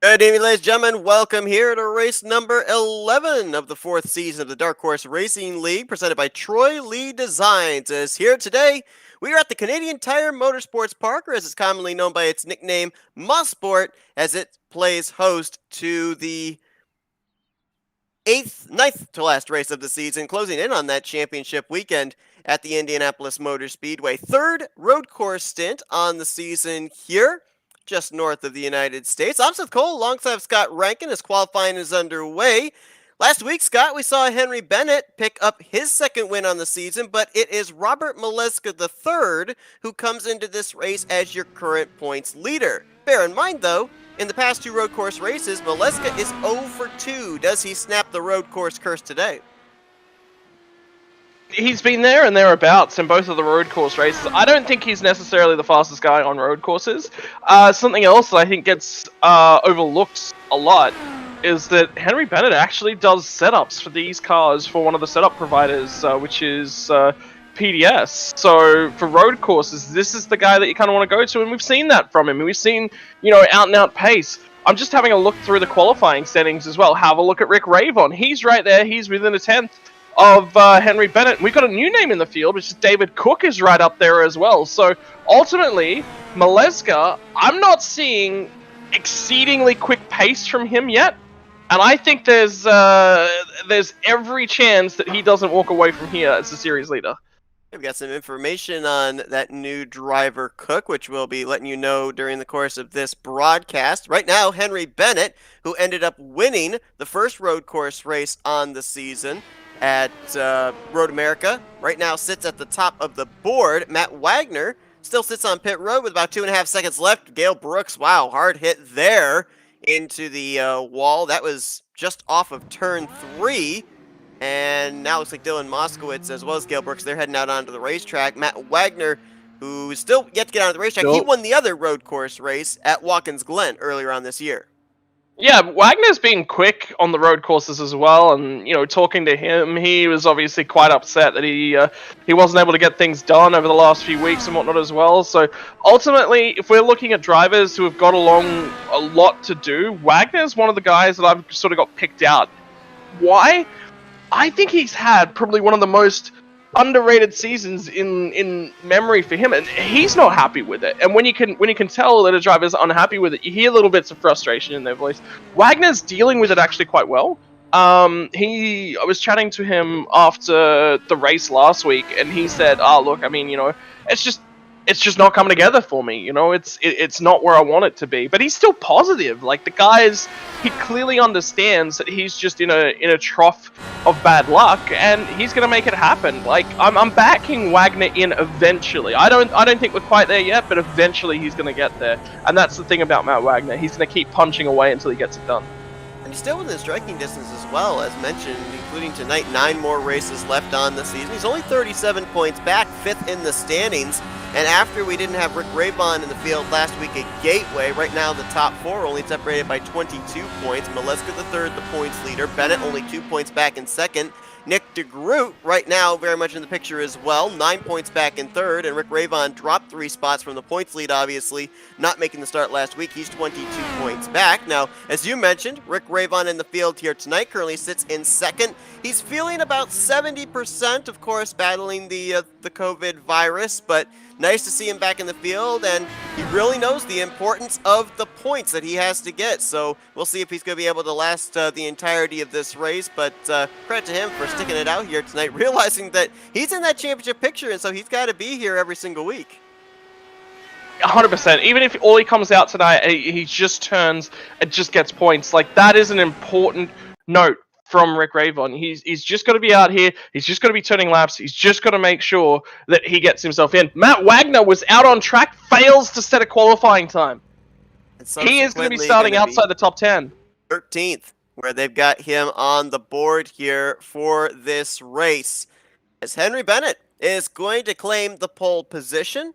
Good evening, ladies and gentlemen. Welcome here to race number 11 of the fourth season of the Dark Horse Racing League, presented by Troy Lee Designs. As here today, we are at the Canadian Tire Motorsports Park, or as it's commonly known by its nickname, Mosport, as it plays host to the ninth to last race of the season, closing in on that championship weekend at the Indianapolis Motor Speedway. Third road course stint on the season here, just north of the United States. I'm Seth Cole alongside Scott Rankin as qualifying is underway. Last week, Scott, we saw Henry Bennett pick up his second win on the season, but it is Robert Maleska III who comes into this race as your current points leader. Bear in mind, though, in the past two road course races, Maleska is 0 for 2. Does he snap the road course curse today? He's been there and thereabouts in both of the road course races. I don't think he's necessarily the fastest guy on road courses. Something else that I think gets overlooked a lot is that Henry Bennett actually does setups for these cars for one of the setup providers, which is PDS. So for road courses, this is the guy that you kind of want to go to, and we've seen that from him. We've seen, out and out pace. I'm just having a look through the qualifying settings as well. Have a look at Rick Ravon. He's right there. He's within a tenth of Henry Bennett. We've got a new name in the field, which is David Cook is right up there as well. So ultimately, Maleska, I'm not seeing exceedingly quick pace from him yet. And I think there's every chance that he doesn't walk away from here as the series leader. We've got some information on that new driver, Cook, which we'll be letting you know during the course of this broadcast. Right now, Henry Bennett, who ended up winning the first road course race on the season at Road America, right now sits at the top of the board. Matt Wagner still sits on pit road with about 2.5 seconds left. Gale Brooks, wow, hard hit there into the wall. That was just off of turn 3. And now it looks like Dylan Moskowitz as well as Gale Brooks, they're heading out onto the racetrack. Matt Wagner, who is still yet to get onto the racetrack, he won the other road course race at Watkins Glen earlier on this year. Yeah, Wagner's being quick on the road courses as well, and talking to him, he was obviously quite upset that he wasn't able to get things done over the last few weeks and whatnot as well. So ultimately, if we're looking at drivers who have got along a lot to do, Wagner's one of the guys that I've sort of got picked out. Why? I think he's had probably one of the most underrated seasons in memory for him, and he's not happy with it. And when you can tell that a driver's unhappy with it, you hear little bits of frustration in their voice. Wagner's dealing with it actually quite well. I was chatting to him after the race last week, and he said, "Oh, look, I mean, it's just not coming together for me. It's not where I want it to be." But he's still positive. Like, the guy's, he clearly understands that he's just in a trough of bad luck, and he's gonna make it happen. Like, I'm backing Wagner in eventually. I don't think we're quite there yet, but eventually he's gonna get there. And that's the thing about Matt Wagner. He's gonna keep punching away until he gets it done. And he's still within striking distance as well, as mentioned, including tonight, 9 more races left on the season. He's only 37 points back, 5th in the standings. And after we didn't have Rick Ravon in the field last week at Gateway, right now the top 4 only separated by 22 points. Maleska III, the points leader. Bennett only 2 points back in second. Nick DeGroot right now very much in the picture as well, 9 points back in third, and Rick Ravon dropped 3 spots from the points lead, obviously, not making the start last week. He's 22 points back. Now, as you mentioned, Rick Ravon in the field here tonight currently sits in second. He's feeling about 70%, of course, battling the COVID virus, but nice to see him back in the field, and he really knows the importance of the points that he has to get. So we'll see if he's going to be able to last the entirety of this race, but credit to him for sticking it out here tonight, realizing that he's in that championship picture, and so he's got to be here every single week. 100%. Even if all he comes out tonight, he just turns and just gets points. Like, that is an important note from Rick Ravon. He's just got to be out here. He's just got to be turning laps. He's just got to make sure that he gets himself in. Matt Wagner was out on track, fails to set a qualifying time. He is going to be starting outside the top 10. 13th, where they've got him on the board here for this race. As Henry Bennett is going to claim the pole position.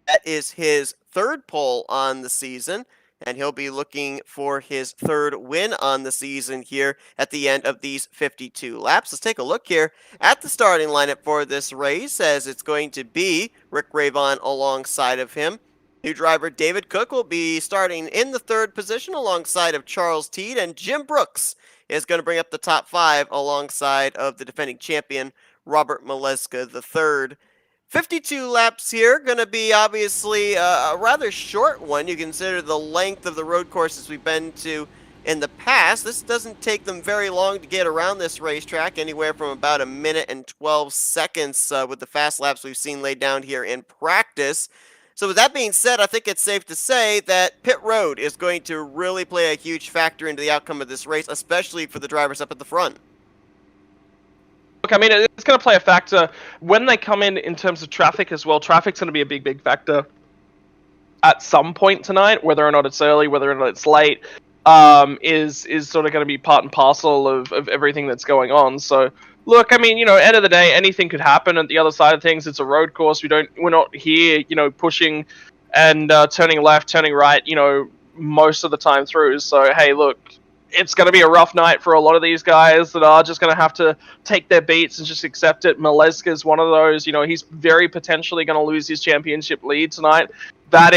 That is his 3rd pole on the season, and he'll be looking for his 3rd win on the season here at the end of these 52 laps. Let's take a look here at the starting lineup for this race, as it's going to be Rick Ravon alongside of him. New driver David Cook will be starting in the third position alongside of Charles Teed, and Jim Brooks is going to bring up the top five alongside of the defending champion Robert Maleska III. 52 laps here, going to be obviously a rather short one. You consider the length of the road courses we've been to in the past. This doesn't take them very long to get around this racetrack, anywhere from about a minute and 12 seconds with the fast laps we've seen laid down here in practice. So with that being said, I think it's safe to say that pit road is going to really play a huge factor into the outcome of this race, especially for the drivers up at the front. Look, I mean, it's going to play a factor when they come in terms of traffic as well. Traffic's going to be a big factor at some point tonight, whether or not it's early, whether or not it's late, is sort of going to be part and parcel of everything that's going on. So, look, I mean, end of the day, anything could happen. At the other side of things, it's a road course. We're not here, pushing and turning left, turning right, most of the time through. So, hey, look, it's going to be a rough night for a lot of these guys that are just going to have to take their beats and just accept it. Maleska is one of those. He's very potentially going to lose his championship lead tonight. That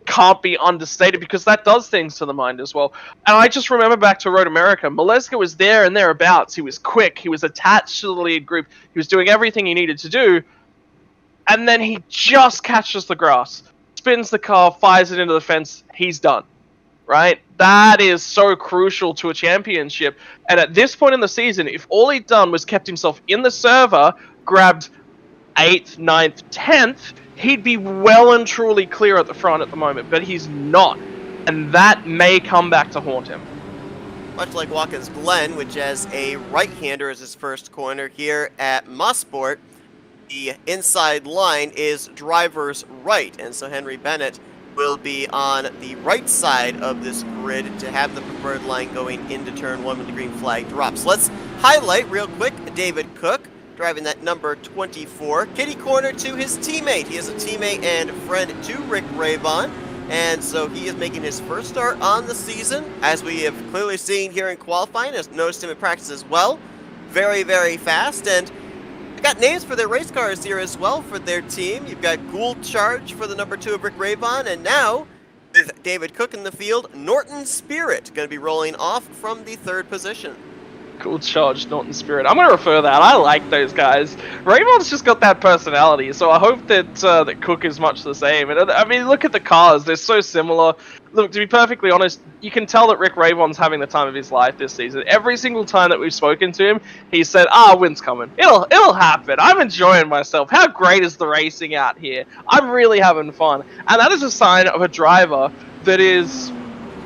can't be understated, because that does things to the mind as well. And I just remember back to Road America, Maleska was there and thereabouts. He was quick. He was attached to the lead group. He was doing everything he needed to do. And then he just catches the grass, spins the car, fires it into the fence. He's done. Right? That is so crucial to a championship. And at this point in the season, if all he'd done was kept himself in the server, grabbed 8th, 9th, 10th, he'd be well and truly clear at the front at the moment. But he's not. And that may come back to haunt him. Much like Watkins Glen, which has a right-hander as his first corner here at Mosport, the inside line is driver's right. And so Henry Bennett will be on the right side of this grid to have the preferred line going into turn one when the green flag drops. Let's highlight real quick David Cook driving that number 24. Kitty corner to his teammate. He is a teammate and friend to Rick Ravon, and so he is making his first start on the season, as we have clearly seen here in qualifying, as noticed him in practice as well. Very fast, and got names for their race cars here as well for their team. You've got Gould Charge for the number 2 of Rick Ravon, and now with David Cook in the field, Norton Spirit going to be rolling off from the third position. Cool Charge, Norton Spirit. I'm going to refer that. I like those guys. Ravon's just got that personality, so I hope that that Cook is much the same. And I mean, look at the cars. They're so similar. Look, to be perfectly honest, you can tell that Rick Ravon's having the time of his life this season. Every single time that we've spoken to him, he said, win's coming. It'll happen. I'm enjoying myself. How great is the racing out here? I'm really having fun. And that is a sign of a driver that is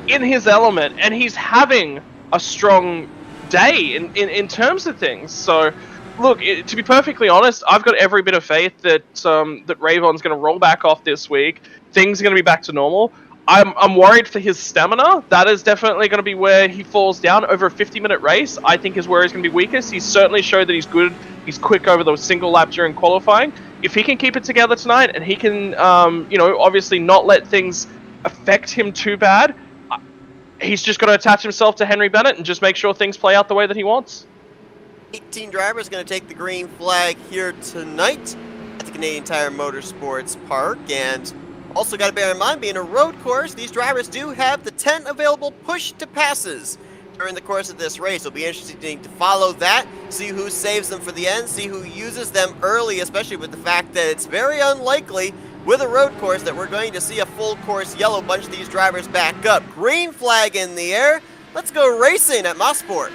in his element, and he's having a strong day in terms of things. So, look, to be perfectly honest, I've got every bit of faith that that Ravon's going to roll back off this week. Things are going to be back to normal. I'm worried for his stamina. That is definitely going to be where he falls down. Over a 50-minute race, I think, is where he's going to be weakest. He's certainly showed that he's good. He's quick over the single lap during qualifying. If he can keep it together tonight, and he can, obviously not let things affect him too bad, he's just got to attach himself to Henry Bennett and just make sure things play out the way that he wants. 18 drivers going to take the green flag here tonight at the Canadian Tire Motorsports Park. And also got to bear in mind, being a road course, these drivers do have the 10 available push-to-passes during the course of this race. It'll be interesting to follow that, see who saves them for the end, see who uses them early, especially with the fact that it's very unlikely with a road course that we're going to see a full course yellow bunch of these drivers back up. Green flag in the air. Let's go racing at Mosport.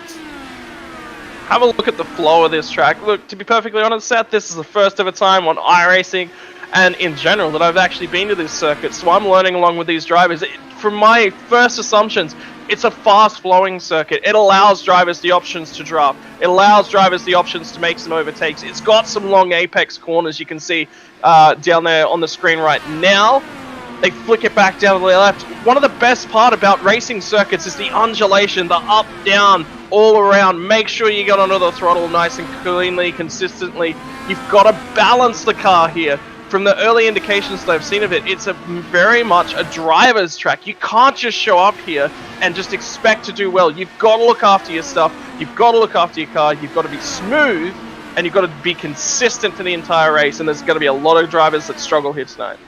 Have a look at the flow of this track. Look, to be perfectly honest, Seth, this is the first of a time on iRacing and in general that I've actually been to this circuit, so I'm learning along with these drivers. From my first assumptions, it's a fast-flowing circuit. It allows drivers the options to drop. It allows drivers the options to make some overtakes. It's got some long apex corners, you can see down there on the screen right now. They flick it back down to the left. One of the best part about racing circuits is the undulation, the up, down, all around. Make sure you get onto the throttle nice and cleanly, consistently. You've got to balance the car here. From the early indications that I've seen of it, it's very much a driver's track. You can't just show up here and just expect to do well. You've got to look after your stuff. You've got to look after your car. You've got to be smooth, and you've got to be consistent for the entire race. And there's going to be a lot of drivers that struggle here tonight.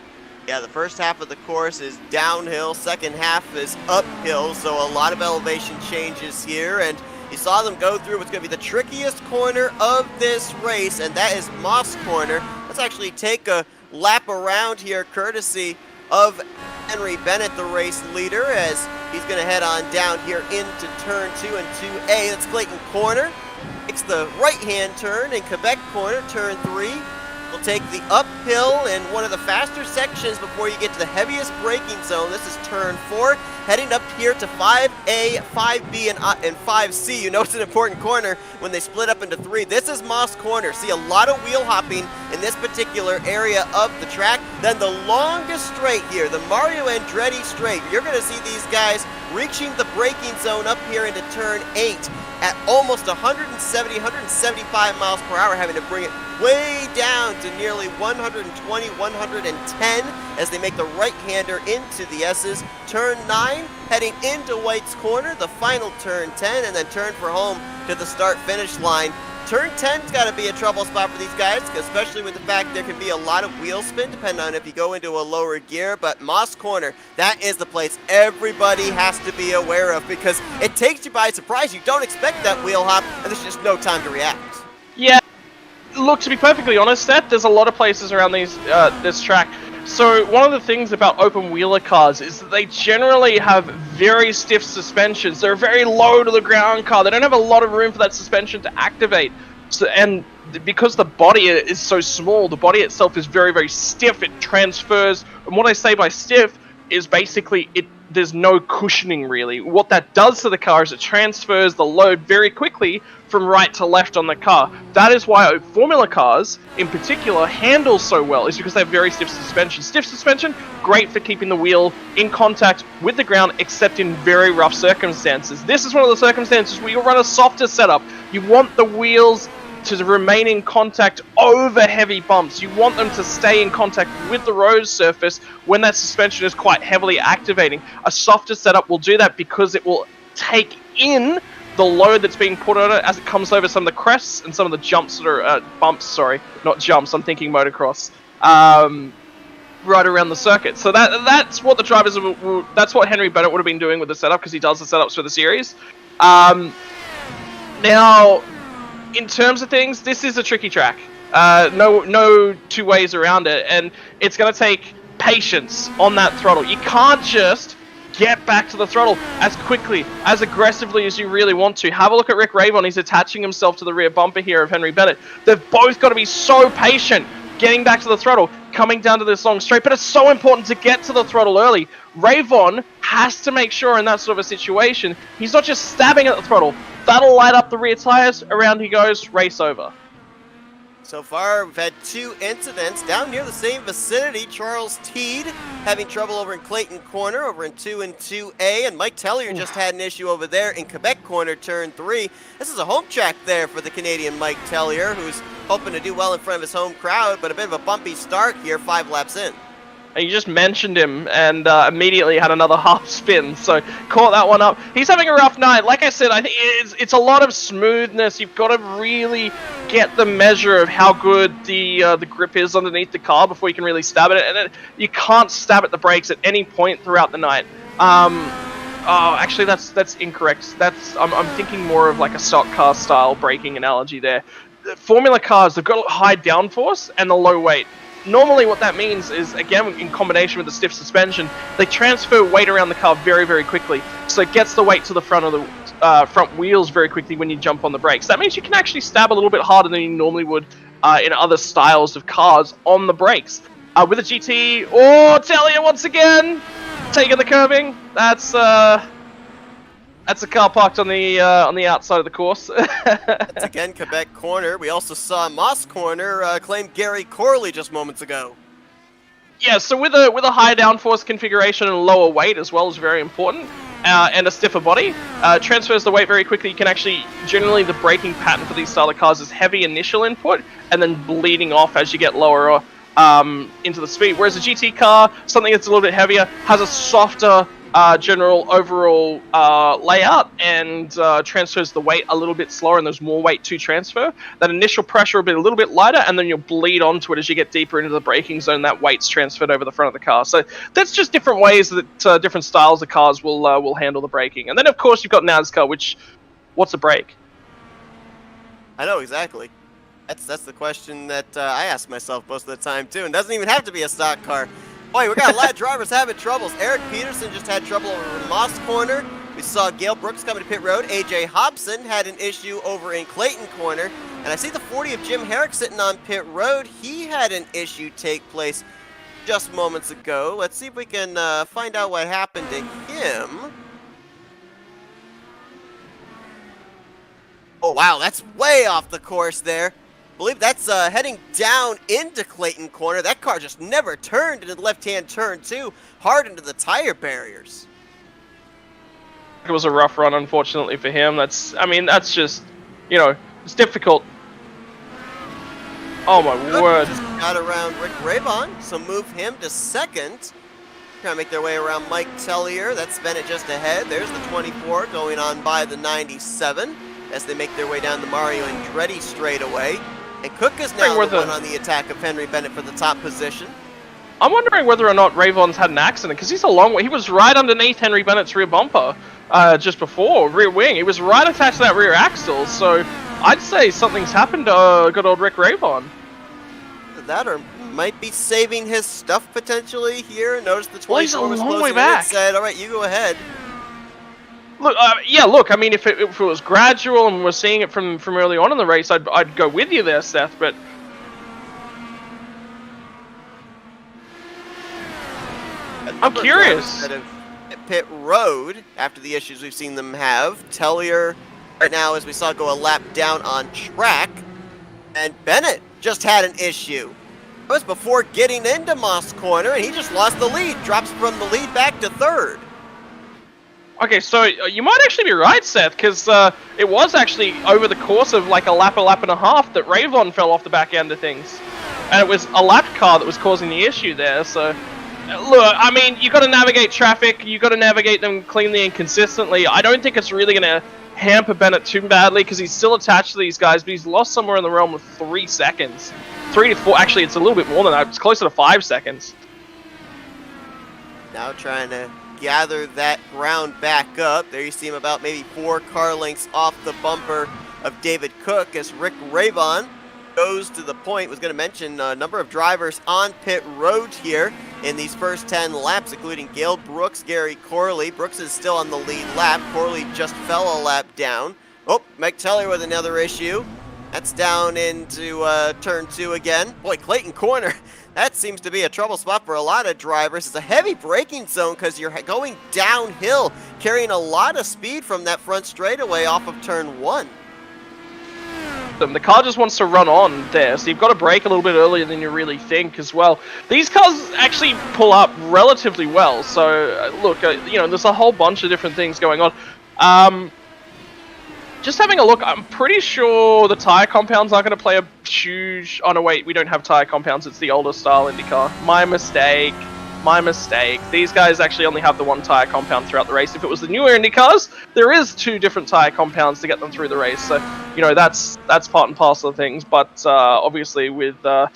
Yeah, the first half of the course is downhill, second half is uphill, so a lot of elevation changes here, and you saw them go through what's going to be the trickiest corner of this race, and that is Moss Corner. Let's actually take a lap around here, courtesy of Henry Bennett, the race leader, as he's going to head on down here into turn 2 and 2A. That's Clayton Corner. Takes the right-hand turn in Quebec Corner, turn 3. We'll take the uphill in one of the faster sections before you get to the heaviest braking zone. This is turn 4, heading up here to 5A, 5B, and 5C. You know it's an important corner when they split up into 3. This is Moss Corner. See a lot of wheel hopping in this particular area of the track. Then the longest straight here, the Mario Andretti straight. You're going to see these guys reaching the braking zone up here into turn 8 at almost 170, 175 miles per hour, having to bring it way down to nearly 120, 110 as they make the right-hander into the S's. Turn 9, heading into White's Corner, the final turn 10, and then turn for home to the start-finish line. Turn 10's got to be a trouble spot for these guys, especially with the fact there can be a lot of wheel spin, depending on if you go into a lower gear. But Moss Corner, that is the place everybody has to be aware of, because it takes you by surprise. You don't expect that wheel hop, and there's just no time to react. Yeah, look, to be perfectly honest, Seth, there's a lot of places around this track. So one of the things about open wheeler cars is that they generally have very stiff suspensions. They're a very low to the ground car. They don't have a lot of room for that suspension to activate. So, and because the body is so small, the body itself is very, very stiff. It transfers. And what I say by stiff is basically there's no cushioning really. What that does to the car is it transfers the load very quickly from right to left on the car. That is why formula cars in particular handle so well, is because they have very stiff suspension. Stiff suspension, great for keeping the wheel in contact with the ground, except in very rough circumstances. This is one of the circumstances where you run a softer setup. You want the wheels to remain in contact over heavy bumps. You want them to stay in contact with the road surface when that suspension is quite heavily activating. A softer setup will do that because it will take in the load that's being put on it as it comes over some of the crests and some of the jumps that are bumps, sorry, not jumps, I'm thinking motocross, right around the circuit. So that's what the drivers, that's what Henry Bennett would have been doing with the setup, because he does the setups for the series. Now, in terms of things, this is a tricky track. No two ways around it, and it's going to take patience on that throttle. You can't just get back to the throttle as quickly, as aggressively as you really want to. Have a look at Rick Raybon. He's attaching himself to the rear bumper here of Henry Bennett. They've both got to be so patient getting back to the throttle, coming down to this long straight, but it's so important to get to the throttle early. Raybon has to make sure in that sort of a situation, he's not just stabbing at the throttle. That'll light up the rear tires, around he goes, race over. So far, we've had 2 incidents down near the same vicinity. Charles Teed having trouble over in Clayton Corner, over in 2 and 2A, and Mike Tellier just had an issue over there in Quebec Corner, turn 3. This is a home track there for the Canadian Mike Tellier, who's hoping to do well in front of his home crowd, but a bit of a bumpy start here 5 laps in. You just mentioned him and immediately had another half spin, so caught that one up. He's having a rough night. Like I said, I think it's a lot of smoothness. You've got to really get the measure of how good the grip is underneath the car before you can really stab at it. And you can't stab at the brakes at any point throughout the night. Oh, actually, that's incorrect. I'm thinking more of like a stock car style braking analogy there. Formula cars, they've got high downforce and the low weight. Normally what that means is, again, in combination with the stiff suspension, they transfer weight around the car very, very quickly. So it gets the weight to the front of the front wheels very quickly when you jump on the brakes. That means you can actually stab a little bit harder than you normally would in other styles of cars on the brakes. With a GT, Tellier once again, taking the curbing. That's a car parked on the outside of the course. That's again Quebec Corner. We also saw Moss Corner claim Gary Corley just moments ago. Yeah, so with a high downforce configuration and lower weight as well is very important, and a stiffer body, transfers the weight very quickly. You can actually, generally the braking pattern for these style of cars is heavy initial input and then bleeding off as you get lower into the speed. Whereas a GT car, something that's a little bit heavier, has a softer general overall layout and transfers the weight a little bit slower, and there's more weight to transfer. That initial pressure will be a little bit lighter, and then you'll bleed onto it as you get deeper into the braking zone. That weight's transferred over the front of the car. So that's just different ways that different styles of cars will handle the braking. And then of course you've got NASCAR, which what's a brake? I know exactly. That's the question that I ask myself most of the time too, and doesn't even have to be a stock car. Boy, we got a lot of drivers having troubles. Eric Peterson just had trouble over in Moss Corner. We saw Gail Brooks coming to pit road. AJ Hobson had an issue over in Clayton Corner. And I see the 40 of Jim Herrick sitting on pit road. He had an issue take place just moments ago. Let's see if we can find out what happened to him. Oh, wow, that's way off the course there. I believe that's heading down into Clayton Corner. That car just never turned into the left-hand turn, too. Hard into the tire barriers. It was a rough run, unfortunately, for him. That's just, it's difficult. Oh, my word. Just got around Rick Raybon, so move him to second. Trying to make their way around Mike Tellier. That's Bennett just ahead. There's the 24 going on by the 97 as they make their way down the Mario Andretti straightaway. And Cook is now the one on the attack of Henry Bennett for the top position. I'm wondering whether or not Rayvon's had an accident, because he's a long way. He was right underneath Henry Bennett's rear bumper just before, rear wing. He was right attached to that rear axle, so I'd say something's happened to good old Rick Rayvon. That or might be saving his stuff potentially here. Notice the 24 was long way closing back. in. Said, all right, you go ahead. Look, I mean, if it was gradual and we're seeing it from early on in the race, I'd go with you there, Seth, but... I'm curious. At pit road, after the issues we've seen them have, Tellier right now, as we saw, go a lap down on track, and Bennett just had an issue. It was before getting into Moss Corner, and he just lost the lead, drops from the lead back to third. Okay, so you might actually be right, Seth, because it was actually over the course of like a lap and a half that Rayvon fell off the back end of things. And it was a lap car that was causing the issue there, so... Look, I mean, you got to navigate traffic, you got to navigate them cleanly and consistently. I don't think it's really going to hamper Bennett too badly, because he's still attached to these guys, but he's lost somewhere in the realm of 3 seconds. 3 to 4, actually, it's a little bit more than that. It's closer to 5 seconds. Now trying to gather that ground back up. There you see him about maybe 4 car lengths off the bumper of David Cook as Rick Rayvon goes to the point. Was going to mention a number of drivers on pit road here in these first 10 laps, including Gail Brooks, Gary Corley. Brooks is still on the lead lap. Corley just fell a lap down. Oh, Mike Tellier with another issue. That's down into turn 2 again. Boy, Clayton Corner. That seems to be a trouble spot for a lot of drivers. It's a heavy braking zone because you're going downhill, carrying a lot of speed from that front straightaway off of turn 1. The car just wants to run on there, so you've got to brake a little bit earlier than you really think as well. These cars actually pull up relatively well, so look, there's a whole bunch of different things going on. Just having a look, I'm pretty sure the tyre compounds aren't going to play a huge... Oh no, wait, we don't have tyre compounds, it's the older style IndyCar. My mistake. These guys actually only have the 1 tyre compound throughout the race. If it was the newer IndyCars, there is 2 different tyre compounds to get them through the race. So, that's part and parcel of things. But obviously with the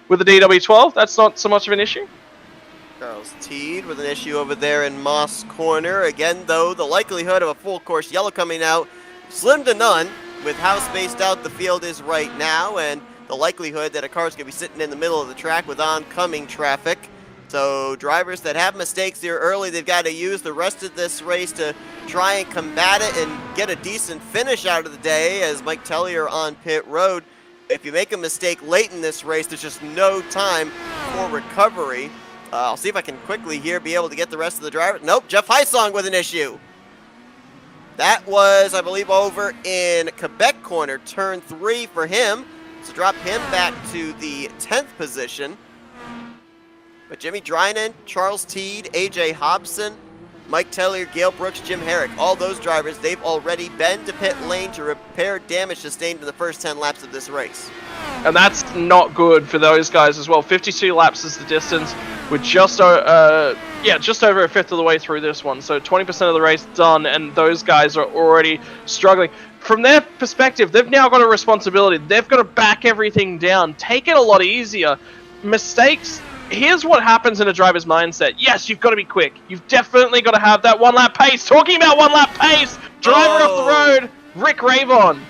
DW12, that's not so much of an issue. Charles Teed with an issue over there in Moss Corner. Again, though, the likelihood of a full course yellow coming out, slim to none with how spaced out the field is right now, and the likelihood that a car is going to be sitting in the middle of the track with oncoming traffic. So drivers that have mistakes here early, they've got to use the rest of this race to try and combat it and get a decent finish out of the day, as Mike Tellier on pit road. If you make a mistake late in this race, there's just no time for recovery. I'll see if I can quickly here be able to get the rest of the drivers. Nope, Jeff Heisong with an issue. That was, I believe, over in Quebec Corner, turn 3 for him. So drop him back to the 10th position. But Jimmy Drynan, Charles Teed, AJ Hobson, Mike Tellier, Gale Brooks, Jim Herrick, all those drivers, they've already been to pit lane to repair damage sustained in the first 10 laps of this race. And that's not good for those guys as well. 52 laps is the distance. We're just over a fifth of the way through this one. So 20% of the race done, and those guys are already struggling. From their perspective, they've now got a responsibility. They've got to back everything down, take it a lot easier. Mistakes, here's what happens in a driver's mindset. Yes, you've got to be quick. You've definitely got to have that one-lap pace. Talking about one-lap pace, driver off the road, Rick Ravon.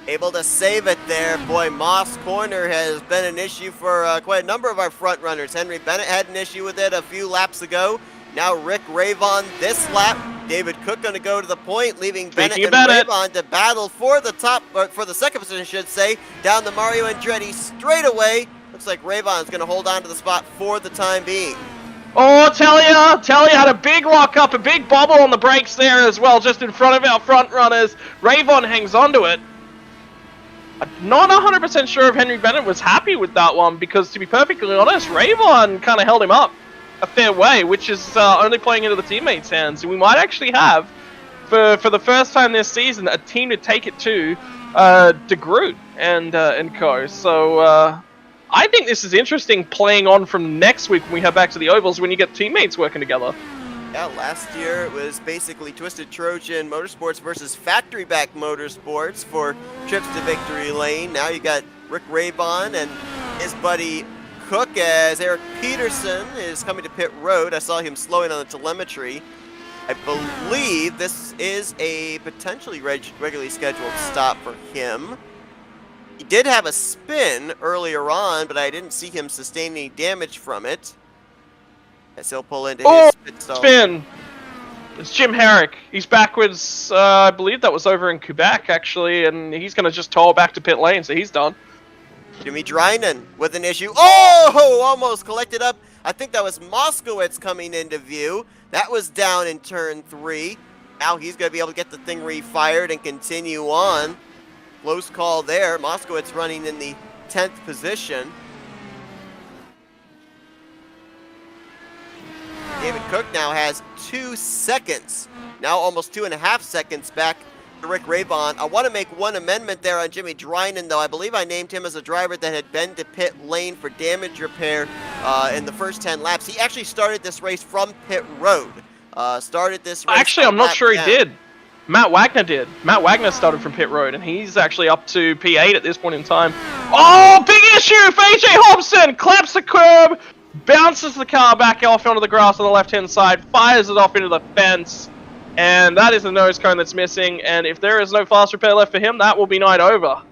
Able to save it there. Boy, Moss Corner has been an issue for quite a number of our front runners. Henry Bennett had an issue with it a few laps ago. Now Rick Ravon this lap. David Cook going to go to the point, leaving Bennett and Ravon to battle for the for the second position, I should say, down the Mario Andretti straightaway. Looks like Ravon's going to hold on to the spot for the time being. Oh, Tellier had a big lock up, a big bobble on the brakes there as well, just in front of our front runners. Ravon hangs onto it. I'm not 100% sure if Henry Bennett was happy with that one, because to be perfectly honest, Ravon kind of held him up a fair way, which is only playing into the teammates' hands. We might actually have, for the first time this season, a team to take it to De Groot and co. So I think this is interesting, playing on from next week when we head back to the ovals, when you get teammates working together. Yeah, last year it was basically Twisted Trojan Motorsports versus Factory Back Motorsports for trips to victory lane. Now you got Rick Ravon and his buddy Cook, as Eric Peterson is coming to pit road. I saw him slowing on the telemetry. I believe this is a potentially regularly scheduled stop for him. He did have a spin earlier on, but I didn't see him sustain any damage from it. As he'll pull into his pit stall. Spin! It's Jim Herrick. He's backwards, I believe that was over in Quebec, actually, and he's going to just tow back to pit lane, so he's done. Jimmy Drynan with an issue. Oh! Almost collected up. I think that was Moskowitz coming into view. That was down in turn 3. Now he's going to be able to get the thing refired and continue on. Close call there. Moskowitz running in the 10th position. David Cook now has 2 seconds. Now almost 2.5 seconds back to Rick Ravon. I want to make one amendment there on Jimmy Drynan, though. I believe I named him as a driver that had been to pit lane for damage repair in the first 10 laps. He actually started this race from pit road. Actually, I'm not sure he did. Matt Wagner did. Matt Wagner started from pit road, and he's actually up to P8 at this point in time. Oh, big issue for AJ Hobson! Claps the curb, bounces the car back off onto the grass on the left-hand side, fires it off into the fence, and that is the nose cone that's missing, and if there is no fast repair left for him, that will be night over.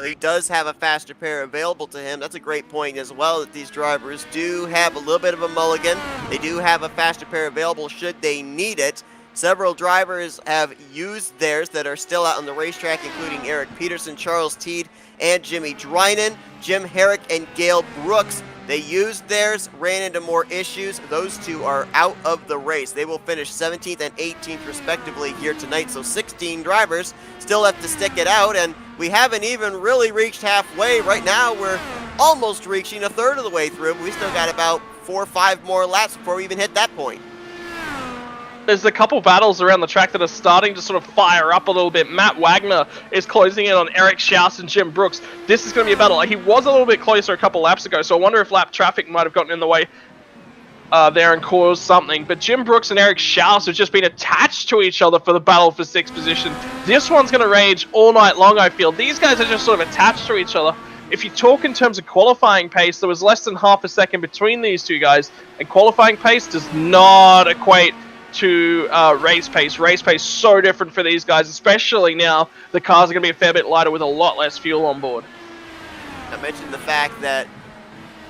He does have a fast repair available to him. That's a great point as well, that these drivers do have a little bit of a mulligan. They do have a fast repair available should they need it. Several drivers have used theirs that are still out on the racetrack, including Eric Peterson, Charles Teed, and Jimmy Drynan. Jim Herrick and Gale Brooks, they used theirs, ran into more issues. Those two are out of the race. They will finish 17th and 18th respectively here tonight. So 16 drivers still have to stick it out, and we haven't even really reached halfway. Right now we're almost reaching a third of the way through. We still got about 4 or 5 more laps before we even hit that point. There's a couple battles around the track that are starting to sort of fire up a little bit. Matt Wagner is closing in on Eric Shouse and Jim Brooks. This is going to be a battle. He was a little bit closer a couple laps ago, so I wonder if lap traffic might have gotten in the way there and caused something. But Jim Brooks and Eric Shouse have just been attached to each other for the battle for 6th position. This one's going to rage all night long, I feel. These guys are just sort of attached to each other. If you talk in terms of qualifying pace, there was less than half a second between these two guys, and qualifying pace does not equate to race pace. Race pace so different for these guys, especially now the cars are going to be a fair bit lighter with a lot less fuel on board. I mentioned the fact that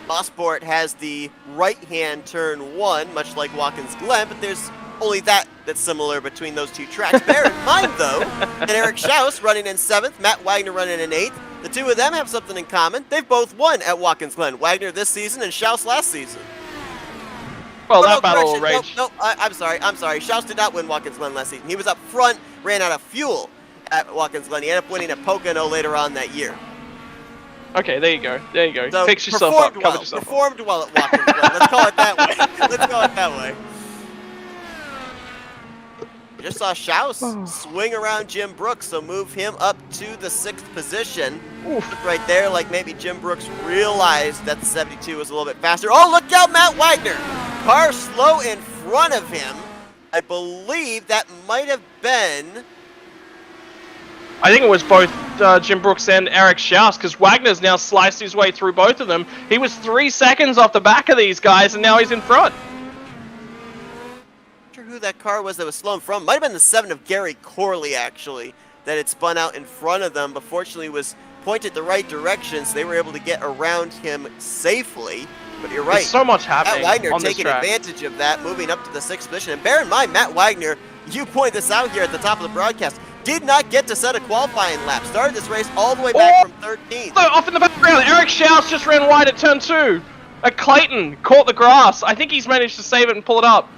Mosport has the right-hand turn 1, much like Watkins Glen, but there's only that's similar between those two tracks. Bear in mind, though, that Eric Shouse running in 7th, Matt Wagner running in 8th. The two of them have something in common. They've both won at Watkins Glen. Wagner this season and Shouse last season. Well, that battle will rage. No, I'm sorry. Shouse did not win Watkins Glen last season. He was up front, ran out of fuel at Watkins Glen. He ended up winning at Pocono later on that year. Okay, there you go. So fix yourself up. Cover yourself Performed well at Watkins Glen. Let's call it that way. Just saw Shouse swing around Jim Brooks, so move him up to the 6th position. Look right there, like maybe Jim Brooks realized that the 72 was a little bit faster. Oh, look out, Matt Wagner! Car slow in front of him. I believe that might have been... I think it was both Jim Brooks and Eric Shouse, because Wagner's now sliced his way through both of them. He was 3 seconds off the back of these guys, and now he's in front. Not sure who that car was that was slow in front. Might have been the 7 of Gary Corley, actually, that had spun out in front of them, but fortunately was pointed the right direction, so they were able to get around him safely. But you're right. There's so much happening Matt Wagner on this taking track. advantage of that, moving up to the 6th position. And bear in mind, Matt Wagner, you point this out here at the top of the broadcast, did not get to set a qualifying lap. Started this race all the way back from 13th. Off in the background, Eric Shouse just ran wide at turn 2. Clayton caught the grass. I think he's managed to save it and pull it up.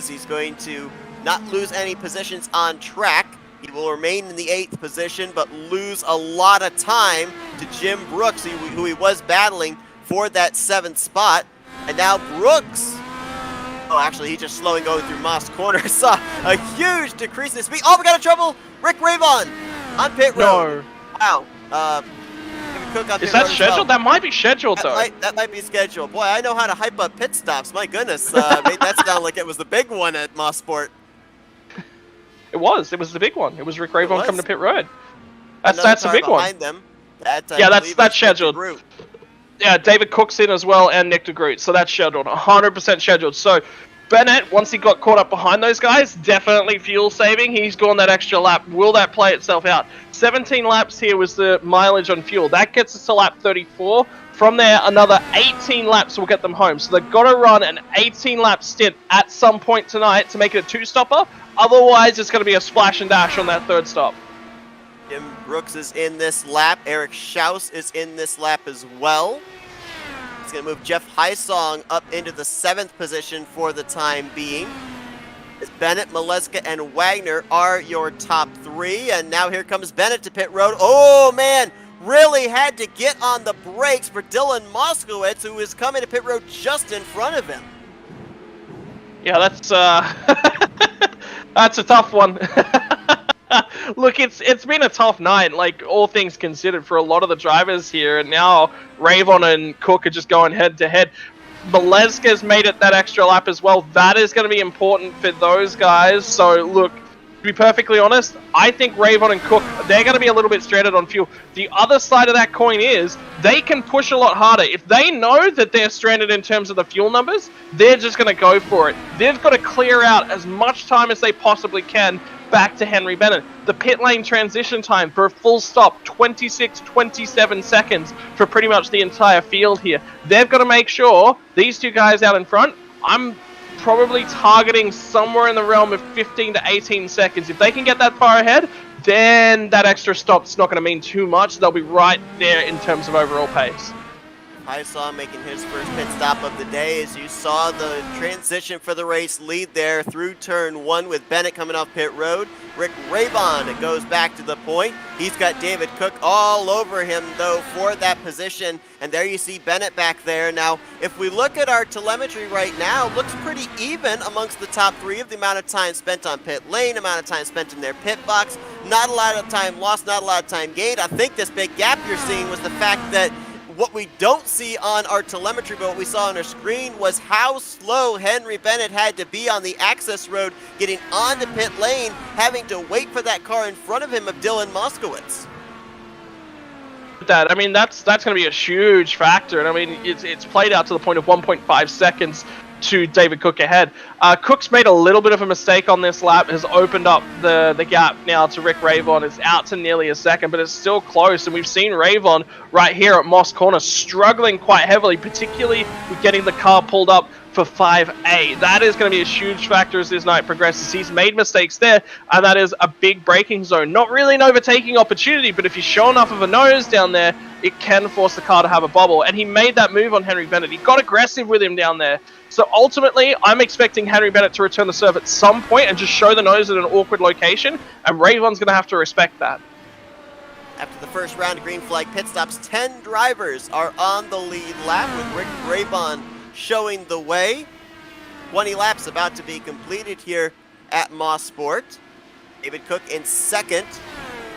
He's going to not lose any positions on track. He will remain in the 8th position, but lose a lot of time to Jim Brooks, who he was battling for that 7th spot. And now Brooks, oh, actually, he's just slowing going through Moss Corner. Saw a huge decrease in speed. Oh, we got in trouble. Rick Ravon on pit road. No. Wow. Cook on Is pit that road as scheduled? well. That might be scheduled, though. That might be scheduled. Boy, I know how to hype up pit stops. My goodness. Made that sound like it was the big one at Moss Sport. It was the big one. It was Rick Ravon coming to pit road. That's Another a big car one. behind them. That, Yeah, that's scheduled. Yeah, David Cook's in as well, and Nick DeGroot, so that's scheduled, 100% scheduled. So Bennett, once he got caught up behind those guys, definitely fuel saving. He's gone that extra lap. Will that play itself out? 17 laps here was the mileage on fuel. That gets us to lap 34. From there, another 18 laps will get them home. So they've got to run an 18-lap stint at some point tonight to make it a 2-stopper. Otherwise, it's going to be a splash and dash on that 3rd stop. Jim Brooks is in this lap. Eric Shouse is in this lap as well. It's going to move Jeff Hysong up into the 7th position for the time being. As Bennett, Maleska, and Wagner are your top 3. And now here comes Bennett to pit road. Oh, man! Really had to get on the brakes for Dylan Moskowitz, who is coming to pit road just in front of him. Yeah, that's that's a tough one. Look, it's been a tough night, like, all things considered, for a lot of the drivers here, and now Ravon and Cook are just going head-to-head. Maleska's made it that extra lap as well. That is going to be important for those guys. So, look, to be perfectly honest, I think Ravon and Cook, they're going to be a little bit stranded on fuel. The other side of that coin is they can push a lot harder. If they know that they're stranded in terms of the fuel numbers, they're just going to go for it. They've got to clear out as much time as they possibly can back to Henry Bennett. The pit lane transition time for a full stop, 27 seconds for pretty much the entire field here. They've got to make sure these 2 guys out in front, I'm probably targeting somewhere in the realm of 15 to 18 seconds. If they can get that far ahead, then that extra stop's not going to mean too much. They'll be right there in terms of overall pace. Hysong making his first pit stop of the day. As you saw the transition for the race lead there through turn 1 with Bennett coming off pit road. Rick Ravon goes back to the point. He's got David Cook all over him, though, for that position. And there you see Bennett back there. Now, if we look at our telemetry right now, looks pretty even amongst the top 3 of the amount of time spent on pit lane, amount of time spent in their pit box. Not a lot of time lost, not a lot of time gained. I think this big gap you're seeing was the fact that what we don't see on our telemetry, but what we saw on our screen, was how slow Henry Bennett had to be on the access road, getting onto pit lane, having to wait for that car in front of him of Dylan Moskowitz. I mean, that's going to be a huge factor, and I mean, it's played out to the point of 1.5 seconds to David Cook ahead. Cook's made a little bit of a mistake on this lap, has opened up the gap now to Rick Ravon. It's out to nearly a second, but it's still close, and we've seen Ravon right here at Moss Corner struggling quite heavily, particularly with getting the car pulled up for 5A. That is going to be a huge factor as this night progresses. He's made mistakes there, and that is a big braking zone. Not really an overtaking opportunity, but if you show enough of a nose down there, it can force the car to have a bubble, and he made that move on Henry Bennett. He got aggressive with him down there. So ultimately, I'm expecting Henry Bennett to return the serve at some point and just show the nose at an awkward location, and Ravon's going to have to respect that. After the first round of green flag pit stops, 10 drivers are on the lead lap, with Rick Ravon showing the way. 20 laps about to be completed here at Moss Sport. David Cook in second.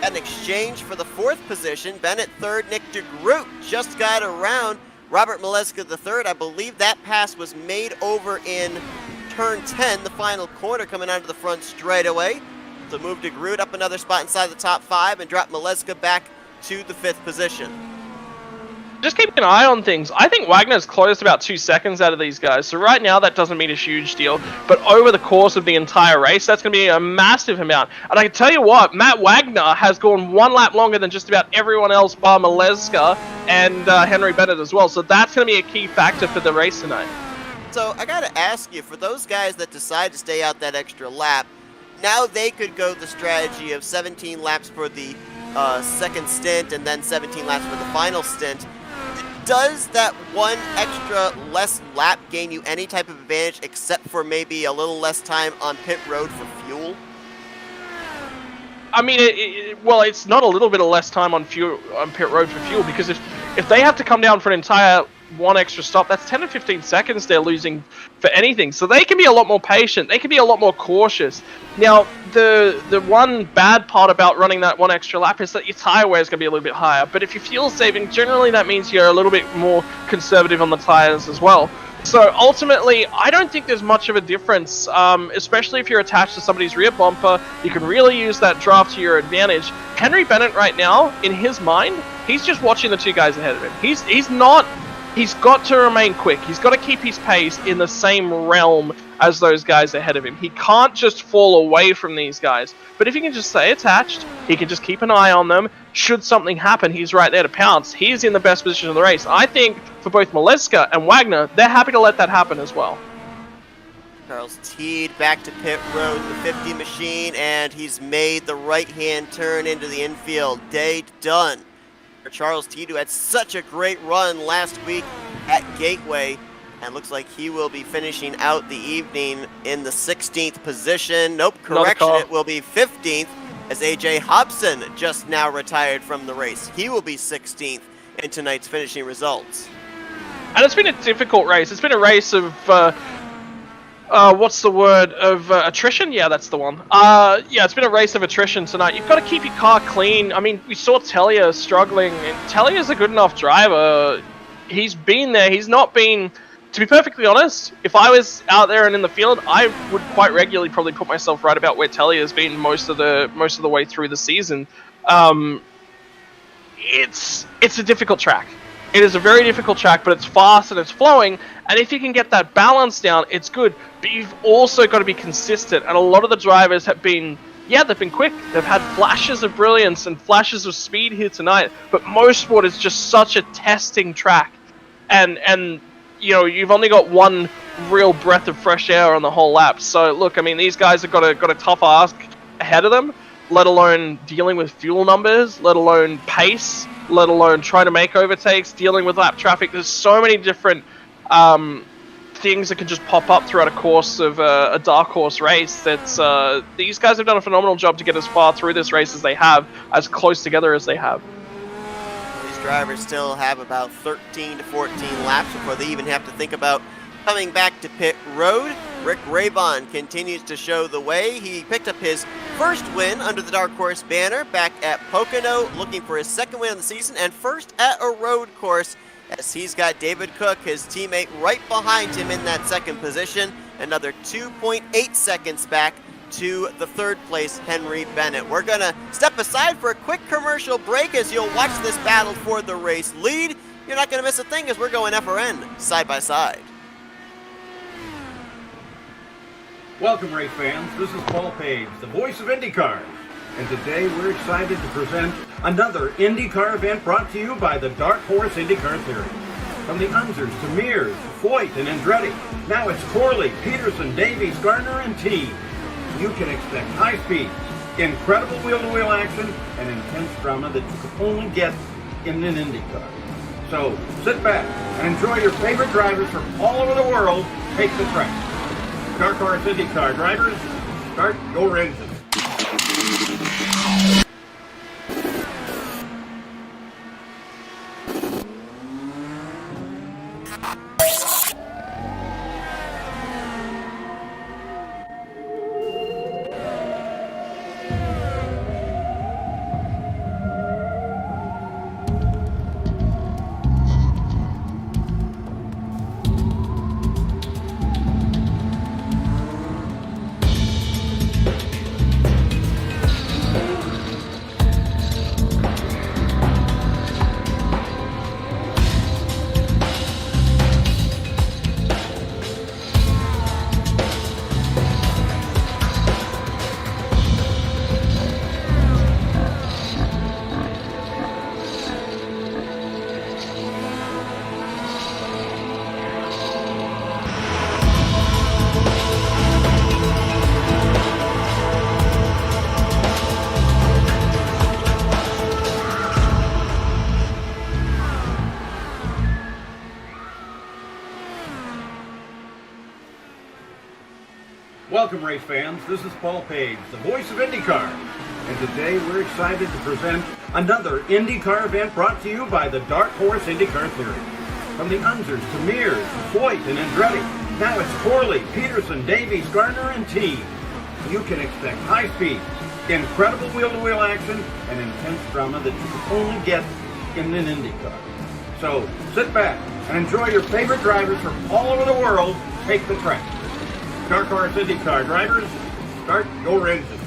An exchange for the fourth position. Bennett third. Nick DeGroot just got around Robert Maleska the third. I believe that pass was made over in turn 10, the final corner, coming onto the front straightaway. So move DeGroot up another spot inside the top 5 and drop Maleska back to the 5th position. Just keeping an eye on things. I think Wagner's closed about 2 seconds out of these guys. So right now, that doesn't mean a huge deal. But over the course of the entire race, that's going to be a massive amount. And I can tell you what, Matt Wagner has gone 1 lap longer than just about everyone else bar Maleska and Henry Bennett as well. So that's going to be a key factor for the race tonight. So I got to ask you, for those guys that decide to stay out that extra lap, now they could go the strategy of 17 laps for the second stint and then 17 laps for the final stint. Does that one extra less lap gain you any type of advantage except for maybe a little less time on pit road for fuel? I mean, well, it's not a little bit of less time on pit road for fuel, because if they have to come down for an entire one extra stop, that's 10 to 15 seconds they're losing for anything. So they can be a lot more patient. They can be a lot more cautious. Now, the one bad part about running that one extra lap is that your tire wear is going to be a little bit higher. But if you're fuel saving, generally that means you're a little bit more conservative on the tires as well. So ultimately, I don't think there's much of a difference, especially if you're attached to somebody's rear bumper. You can really use that draft to your advantage. Henry Bennett right now, in his mind, he's just watching the 2 guys ahead of him. He's got to remain quick. He's got to keep his pace in the same realm as those guys ahead of him. He can't just fall away from these guys. But if he can just stay attached, he can just keep an eye on them. Should something happen, he's right there to pounce. He's in the best position of the race. I think for both Maleska and Wagner, they're happy to let that happen as well. Charles Teed back to pit road, the 50 machine, and he's made the right-hand turn into the infield. Day done for Charles Teed, who had such a great run last week at Gateway, and looks like he will be finishing out the evening in the 16th position. Nope, correction, it will be 15th, as AJ Hobson just now retired from the race. He will be 16th in tonight's finishing results. And it's been a difficult race. It's been a race of what's the word? Of attrition? Yeah, that's the one. Yeah, it's been a race of attrition tonight. You've got to keep your car clean. I mean, we saw Tellier struggling, and Tellier's a good enough driver. He's been there. He's not been... To be perfectly honest, if I was out there and in the field, I would quite regularly probably put myself right about where Tellier's been most of the way through the season. It's a difficult track. It is a very difficult track, but it's fast and it's flowing, and if you can get that balance down, it's good. But you've also got to be consistent, and a lot of the drivers have been, yeah, they've been quick. They've had flashes of brilliance and flashes of speed here tonight, but motorsport is just such a testing track, and you know, you've only got one real breath of fresh air on the whole lap. So look, I mean, these guys have got a tough ask ahead of them, let alone dealing with fuel numbers, let alone pace, let alone trying to make overtakes, dealing with lap traffic. There's so many different things that can just pop up throughout a course of a dark horse race. That these guys have done a phenomenal job to get as far through this race as they have, as close together as they have. These drivers still have about 13 to 14 laps before they even have to think about coming back to pit road. Rick Raybon continues to show the way. He picked up his first win under the Dark Horse banner back at Pocono, looking for his second win of the season and first at a road course, as he's got David Cook, his teammate, right behind him in that second position. Another 2.8 seconds back to the third place Henry Bennett. We're going to step aside for a quick commercial break as you'll watch this battle for the race lead. You're not going to miss a thing as we're going FRN side by side. Welcome, race fans. This is Paul Page, the voice of IndyCar. And today we're excited to present another IndyCar event brought to you by the Dark Horse IndyCar Series. From the Unzers to Mears, Foyt, and Andretti, now it's Corley, Peterson, Davies, Gardner, and Team. You can expect high speeds, incredible wheel-to-wheel action, and intense drama that you can only get in an IndyCar. So sit back and enjoy your favorite drivers from all over the world take the track. Dark Horse IndyCar drivers, start your engine. Welcome, race fans. This is Paul Page, the voice of IndyCar. And today we're excited to present another IndyCar event brought to you by the Dark Horse IndyCar Series. From the Unzers to Mears, Foyt, and Andretti, now it's Corley, Peterson, Davies, Gardner, and team. You can expect high speed, incredible wheel-to-wheel action, and intense drama that you can only get in an IndyCar. So sit back and enjoy your favorite drivers from all over the world take the track. Dark Horse IndyCar drivers, start your engine.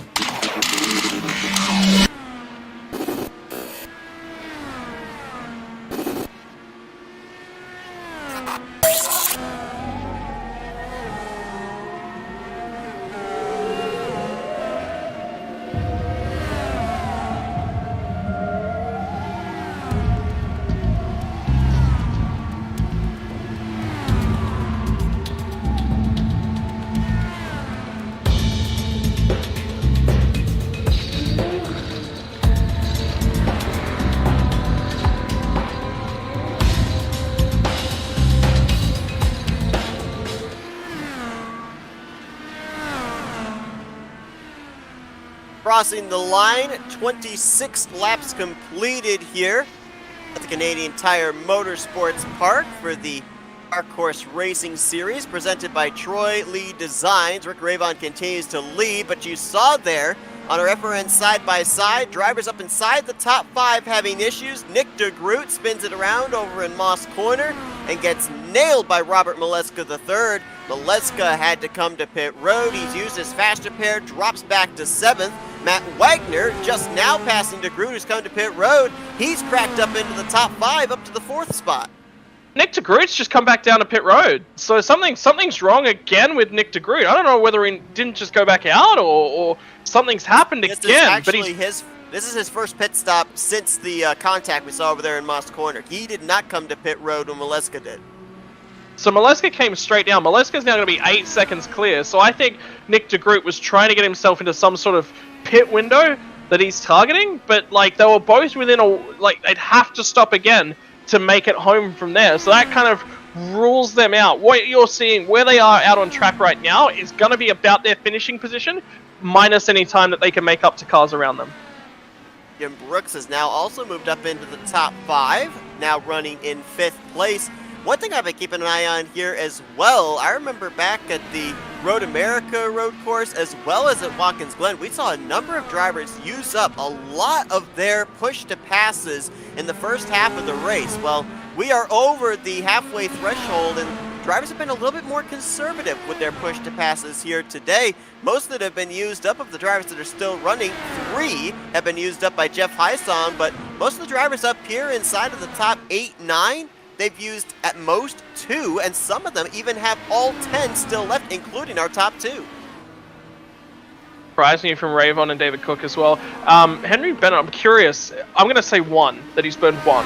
Crossing the line, 26 laps completed here at the Canadian Tire Motorsports Park for the Dark Horse Racing Series presented by Troy Lee Designs. Rick Ravon continues to lead, but you saw there on our FRN side-by-side, drivers up inside the top 5 having issues. Nick DeGroot spins it around over in Moss Corner and gets nailed by Robert Maleska III. Maleska had to come to pit road. He's used his fast repair, drops back to 7th. Matt Wagner just now passing DeGroot, who's come to pit road. He's cracked up into the top 5, up to the 4th spot. Nick DeGroot's just come back down to pit road. So something's wrong again with Nick DeGroot. I don't know whether he didn't just go back out or something's happened again. This is his first pit stop since the contact we saw over there in Moss Corner. He did not come to pit road when Maleska did. So Maleska came straight down. Maleska's now going to be 8 seconds clear. So I think Nick DeGroot was trying to get himself into some sort of pit window that he's targeting, but like they were both within they'd have to stop again to make it home from there. So that kind of rules them out. What you're seeing, where they are out on track right now, is going to be about their finishing position, minus any time that they can make up to cars around them. Jim Brooks has now also moved up into the top 5, now running in 5th place. One thing I've been keeping an eye on here as well, I remember back at the Road America road course as well as at Watkins Glen, we saw a number of drivers use up a lot of their push to passes in the first half of the race. Well, we are over the halfway threshold and drivers have been a little bit more conservative with their push to passes here today. Most that have been used up of the drivers that are still running, 3 have been used up by Jeff Hyson, but most of the drivers up here inside of the top 8, 9, they've used at most 2, and some of them even have all 10 still left, including our top 2. Surprising from Ravon and David Cook as well. Henry Bennett, I'm curious. I'm going to say 1, that he's burned 1.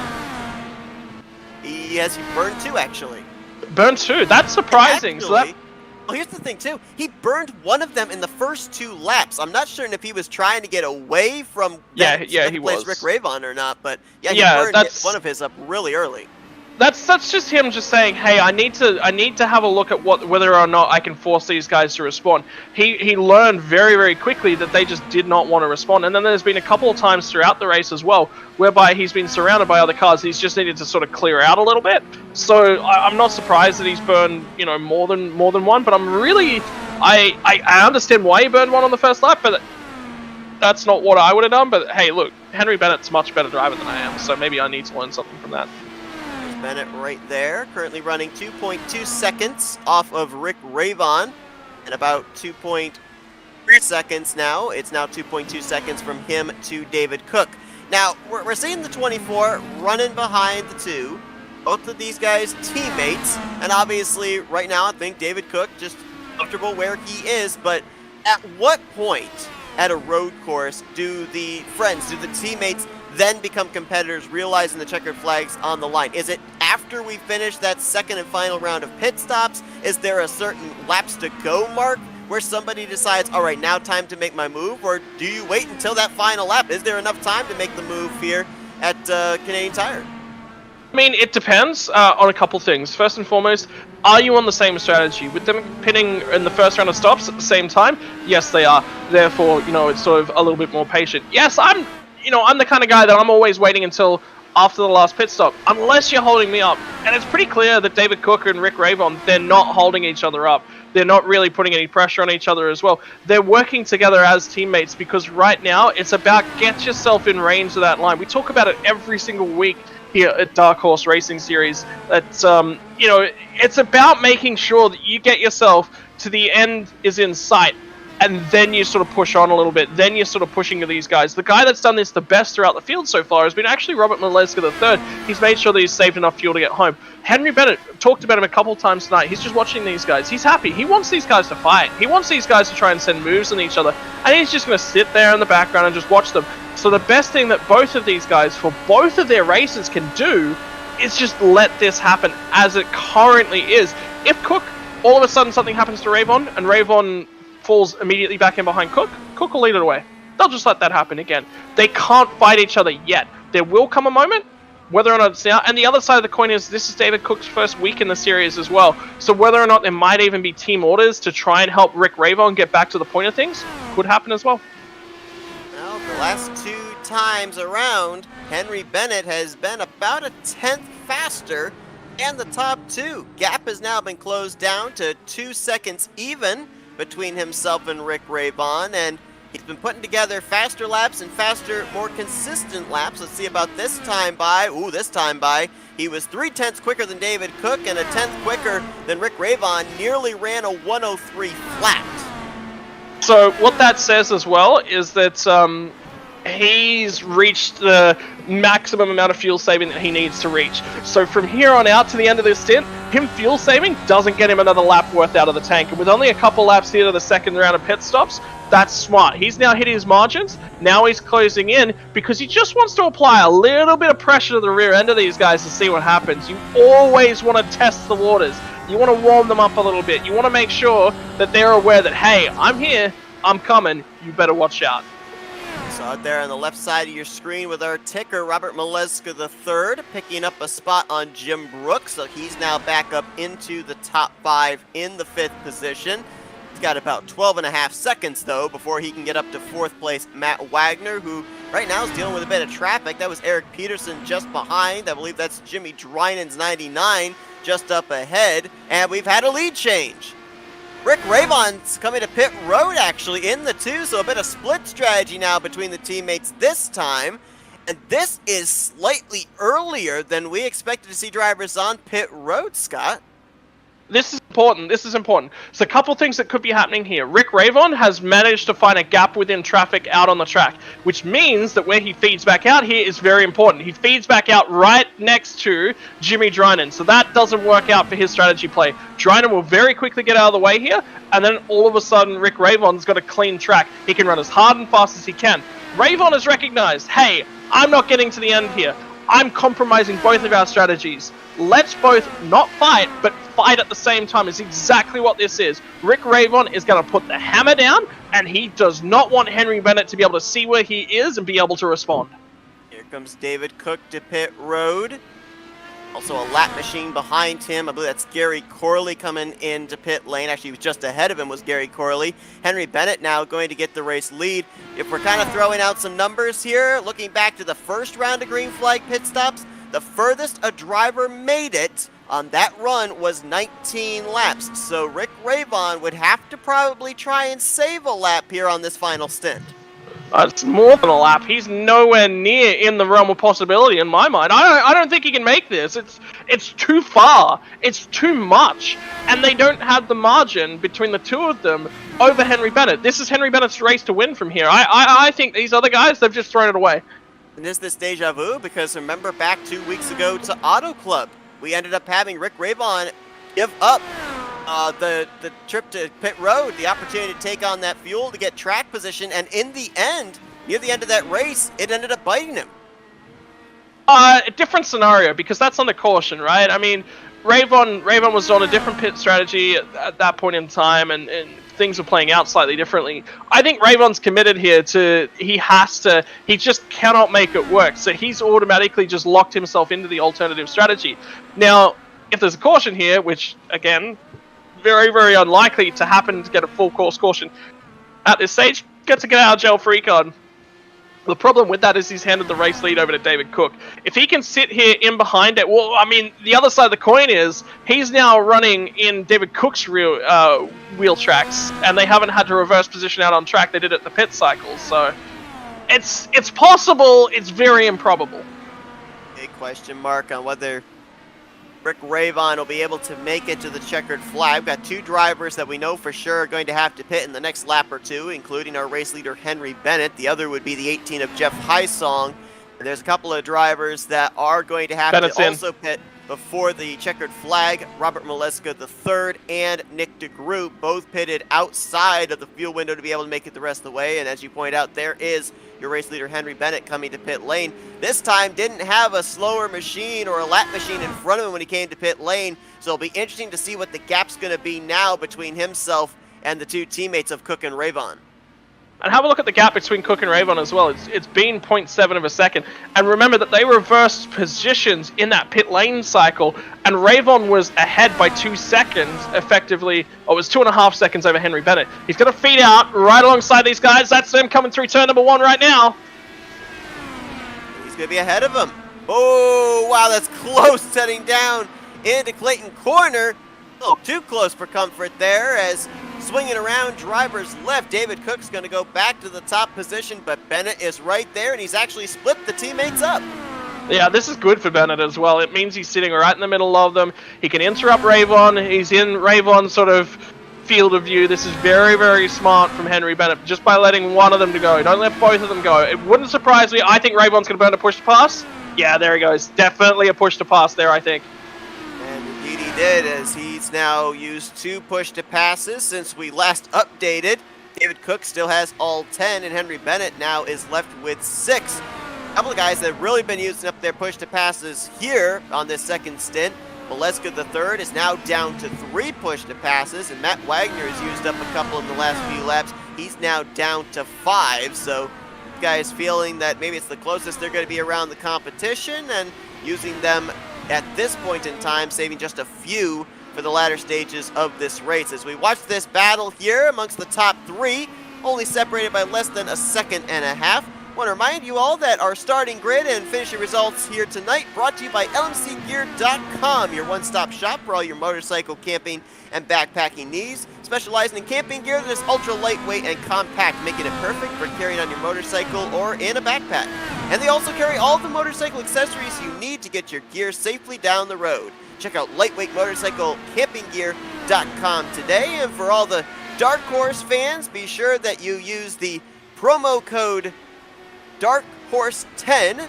He burned 2, actually. Burned 2? That's surprising. Actually, well, here's the thing, too. He burned one of them in the first 2 laps. I'm not sure if he was trying to get away from he was. Rick Ravon or not, but he burned one of his up really early. That's just him just saying, hey, I need to have a look at whether or not I can force these guys to respond. He learned very, very quickly that they just did not want to respond. And then there's been a couple of times throughout the race as well, whereby he's been surrounded by other cars. He's just needed to sort of clear out a little bit. So I'm not surprised that he's burned, more than 1. But I'm really, I understand why he burned 1 on the first lap, but that's not what I would have done. But hey, look, Henry Bennett's a much better driver than I am, so maybe I need to learn something from that. Bennett right there, currently running 2.2 seconds off of Rick Ravon, and about 2.3 seconds now. It's now 2.2 seconds from him to David Cook. Now, we're seeing the 24 running behind the 2. Both of these guys teammates, and obviously right now I think David Cook just comfortable where he is, but at what point at a road course do the teammates then become competitors, realizing the checkered flag's on the line? Is it after we finish that second and final round of pit stops? Is there a certain laps to go mark where somebody decides, all right, now time to make my move? Or do you wait until that final lap? Is there enough time to make the move here at Canadian Tire? I mean, it depends on a couple things. First and foremost, are you on the same strategy? With them pitting in the first round of stops at the same time, yes, they are. Therefore, it's sort of a little bit more patient. Yes, I'm the kind of guy that I'm always waiting until after the last pit stop, unless you're holding me up. And it's pretty clear that David Cook and Rick Ravon, they're not holding each other up. They're not really putting any pressure on each other as well. They're working together as teammates because right now it's about get yourself in range of that line. We talk about it every single week here at Dark Horse Racing Series. That it's about making sure that you get yourself to the end is in sight, and then you sort of push on a little bit. Then you're sort of pushing to these guys. The guy that's done this the best throughout the field so far has been actually Robert Mileska III. He's made sure that he's saved enough fuel to get home. Henry Bennett, talked about him a couple times tonight. He's just watching these guys. He's happy. He wants these guys to fight. He wants these guys to try and send moves on each other. And he's just going to sit there in the background and just watch them. So the best thing that both of these guys, for both of their races, can do is just let this happen as it currently is. If Cook, all of a sudden something happens to Ravon, and Ravon falls immediately back in behind Cook will lead it away. They'll just let that happen again. They can't fight each other yet. There will come a moment, whether or not it's now. And the other side of the coin is this is David Cook's first week in the series as well. So whether or not there might even be team orders to try and help Rick Ravon get back to the point of things could happen as well. Well, the last 2 times around, Henry Bennett has been about a 10th faster and the top 2. Gap has now been closed down to 2 seconds even between himself and Rick Ravon, and he's been putting together faster laps and faster, more consistent laps. Let's see about this time by. This time by, he was 3/10 quicker than David Cook and a 10th quicker than Rick Ravon, nearly ran a 103 flat. So what that says as well is that he's reached the maximum amount of fuel saving that he needs to reach. So from here on out to the end of this stint, him fuel saving doesn't get him another lap worth out of the tank. And with only a couple laps here to the second round of pit stops, that's smart. He's now hit his margins. Now he's closing in because he just wants to apply a little bit of pressure to the rear end of these guys to see what happens. You always want to test the waters. You want to warm them up a little bit. You want to make sure that they're aware that, hey, I'm here, I'm coming, you better watch out. So out there on the left side of your screen with our ticker, Robert Mileska III picking up a spot on Jim Brooks. So he's now back up into the top 5 in the 5th position. He's got about 12.5 seconds, though, before he can get up to 4th place Matt Wagner, who right now is dealing with a bit of traffic. That was Eric Peterson just behind. I believe that's Jimmy Drynan's 99 just up ahead. And we've had a lead change. Rick Ravon's coming to pit road, actually, in the 2, so a bit of split strategy now between the teammates this time. And this is slightly earlier than we expected to see drivers on pit road, Scott. This is important. This is important. So a couple things that could be happening here. Rick Ravon has managed to find a gap within traffic out on the track, which means that where he feeds back out here is very important. He feeds back out right next to Jimmy Drynan, so that doesn't work out for his strategy play. Drynan will very quickly get out of the way here, and then all of a sudden Rick Ravon's got a clean track. He can run as hard and fast as he can. Ravon has recognized, hey, I'm not getting to the end here. I'm compromising both of our strategies. Let's both not fight, but fight at the same time is exactly what this is. Rick Ravon is going to put the hammer down, and he does not want Henry Bennett to be able to see where he is and be able to respond. Here comes David Cook to pit road. Also a lap machine behind him. I believe that's Gary Corley coming into pit lane. Actually, he was just ahead of him was Gary Corley. Henry Bennett now going to get the race lead. If we're kind of throwing out some numbers here, looking back to the first round of green flag pit stops, the furthest a driver made it on that run was 19 laps. So Rick Ravon would have to probably try and save a lap here on this final stint. It's more than a lap. He's nowhere near in the realm of possibility in my mind. I don't think he can make this. It's too far. It's too much. And they don't have the margin between the two of them over Henry Bennett. This is Henry Bennett's race to win from here. I think these other guys, they've just thrown it away. And is this deja vu? Because remember back 2 weeks ago to Auto Club, we ended up having Rick Ravon give up the trip to pit road, the opportunity to take on that fuel to get track position, and in the end, near the end of that race, it ended up biting him. A different scenario, because that's on the caution, right? I mean, Rayvon was on a different pit strategy at that point in time, and things were playing out slightly differently. I think Rayvon's committed here he just cannot make it work, so he's automatically just locked himself into the alternative strategy. Now, if there's a caution here, which, again, very, very unlikely to happen to get a full course caution at this stage, gets to get out of jail free card. The problem with that is he's handed the race lead over to David Cook. If he can sit here in behind it, well, I mean, the other side of the coin is he's now running in David Cook's wheel tracks, and they haven't had to reverse position out on track. They did it at the pit cycle, so it's possible. It's very improbable. A question mark on whether Rick Rayvon will be able to make it to the checkered flag. We've got two drivers that we know for sure are going to have to pit in the next lap or two, including our race leader Henry Bennett. The other would be the 18 of Jeff Hysong. And there's a couple of drivers that are going to have to also pit before the checkered flag. Robert Maleska III and Nick DeGroot both pitted outside of the fuel window to be able to make it the rest of the way. And as you point out, there is your race leader Henry Bennett coming to pit lane. This time didn't have a slower machine or a lap machine in front of him when he came to pit lane, so it'll be interesting to see what the gap's going to be now between himself and the two teammates of Cook and Rayvon. And have a look at the gap between Cook and Rayvon as well. It's been 0.7 of a second. And remember that they reversed positions in that pit lane cycle, and Rayvon was ahead by 2 seconds, effectively. Or it was 2.5 seconds over Henry Bennett. He's going to feed out right alongside these guys. That's them coming through turn number 1 right now. He's going to be ahead of him. Oh, wow, that's close, setting down into Clayton corner. A little too close for comfort there, as swinging around driver's left. David Cook's going to go back to the top position, but Bennett is right there, and he's actually split the teammates up. Yeah, this is good for Bennett as well. It means he's sitting right in the middle of them. He can interrupt Rayvon. He's in Rayvon's sort of field of view. This is very, very smart from Henry Bennett, just by letting one of them to go. Don't let both of them go. It wouldn't surprise me. I think Rayvon's going to burn a push to pass. Yeah, there he goes. Definitely a push to pass there, I think. And indeed he did, as he's now used 2 push to passes since we last updated. David Cook still has all 10, and Henry Bennett now is left with 6. A couple of guys that have really been using up their push to passes here on this second stint. Maleska III is now down to 3 push to passes, and Matt Wagner has used up a couple in the last few laps. He's now down to 5, so guys feeling that maybe it's the closest they're going to be around the competition, and using them at this point in time, saving just a few for the latter stages of this race. As we watch this battle here amongst the top 3, only separated by less than a second and a half. I want to remind you all that our starting grid and finishing results here tonight brought to you by LMCgear.com, your one-stop shop for all your motorcycle, camping, and backpacking needs. Specializing in camping gear that is ultra lightweight and compact, making it perfect for carrying on your motorcycle or in a backpack. And they also carry all the motorcycle accessories you need to get your gear safely down the road. Check out lightweight motorcycle campinggear.com today. And for all the Dark Horse fans, be sure that you use the promo code Dark Horse 10.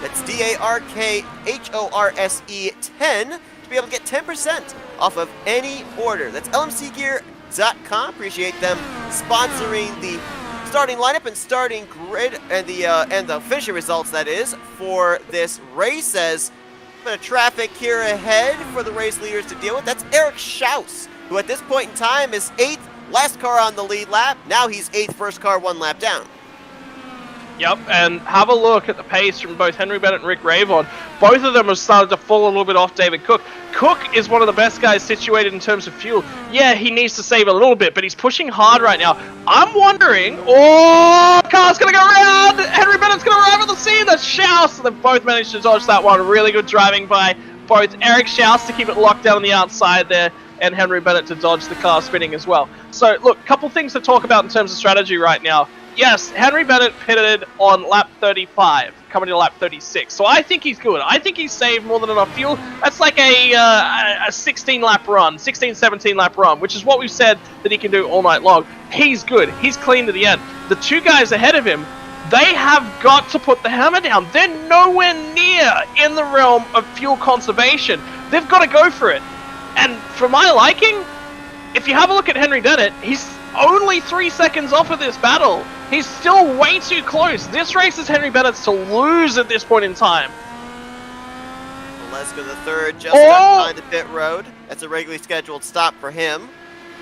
That's DARKHORSE 10 to be able to get 10% off of any order. That's LMCgear.com. Appreciate them sponsoring the starting lineup and starting grid and the finishing results, that is, for this race. As a bit of traffic here ahead for the race leaders to deal with. That's Eric Shouse, who at this point in time is 8th, last car on the lead lap. Now he's 8th, first car 1 lap down. Yep, and have a look at the pace from both Henry Bennett and Rick Rayvon. Both of them have started to fall a little bit off David Cook. Cook is one of the best guys situated in terms of fuel. Yeah, he needs to save a little bit, but he's pushing hard right now. I'm wondering, car's going to go around! Henry Bennett's going to arrive on the scene! That's Shouse! They've both managed to dodge that one. Really good driving by both Eric Shouse to keep it locked down on the outside there, and Henry Bennett to dodge the car spinning as well. So, look, a couple things to talk about in terms of strategy right now. Yes, Henry Bennett pitted on lap 35, coming to lap 36. So I think he's good. I think he's saved more than enough fuel. That's like a 16-lap run, 16, 17-lap run, which is what we've said that he can do all night long. He's good. He's clean to the end. The 2 guys ahead of him, they have got to put the hammer down. They're nowhere near in the realm of fuel conservation. They've got to go for it. And for my liking, if you have a look at Henry Bennett, he's only 3 seconds off of this battle. He's still way too close. This race is Henry Bennett's to lose at this point in time. Maleska the third just left behind the pit road. That's a regularly scheduled stop for him.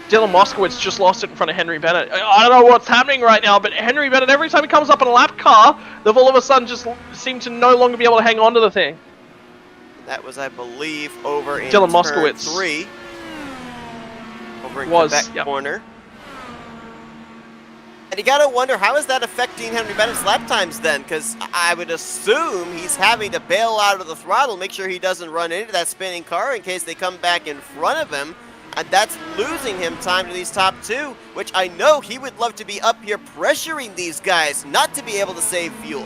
Dylan Moskowitz just lost it in front of Henry Bennett. I don't know what's happening right now, but Henry Bennett, every time he comes up in a lap car, they've all of a sudden just seem to no longer be able to hang on to the thing. That was, I believe, over in Dylan turn Moskowitz. 3. Over in Was, Quebec yep. corner. And you gotta wonder, how is that affecting Henry Bennett's lap times then? Because I would assume he's having to bail out of the throttle, make sure he doesn't run into that spinning car in case they come back in front of him. And that's losing him time to these top two, which I know he would love to be up here pressuring these guys not to be able to save fuel.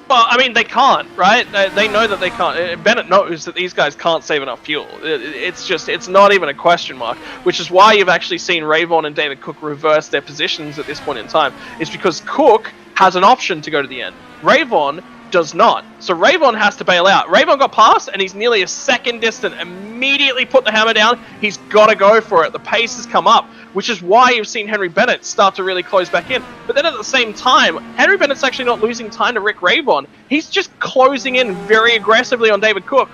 Well, I mean, they can't, right? They know that they can't. Bennett knows that these guys can't save enough fuel. It's not even a question mark, which is why you've actually seen Rayvon and David Cook reverse their positions at this point in time. It's because Cook has an option to go to the end. Rayvon does not. So Rayvon has to bail out. Rayvon got past, and he's nearly a second distant. Immediately put the hammer down. He's got to go for it. The pace has come up, which is why you've seen Henry Bennett start to really close back in. But then at the same time, Henry Bennett's actually not losing time to Rick Rayvon. He's just closing in very aggressively on David Cook.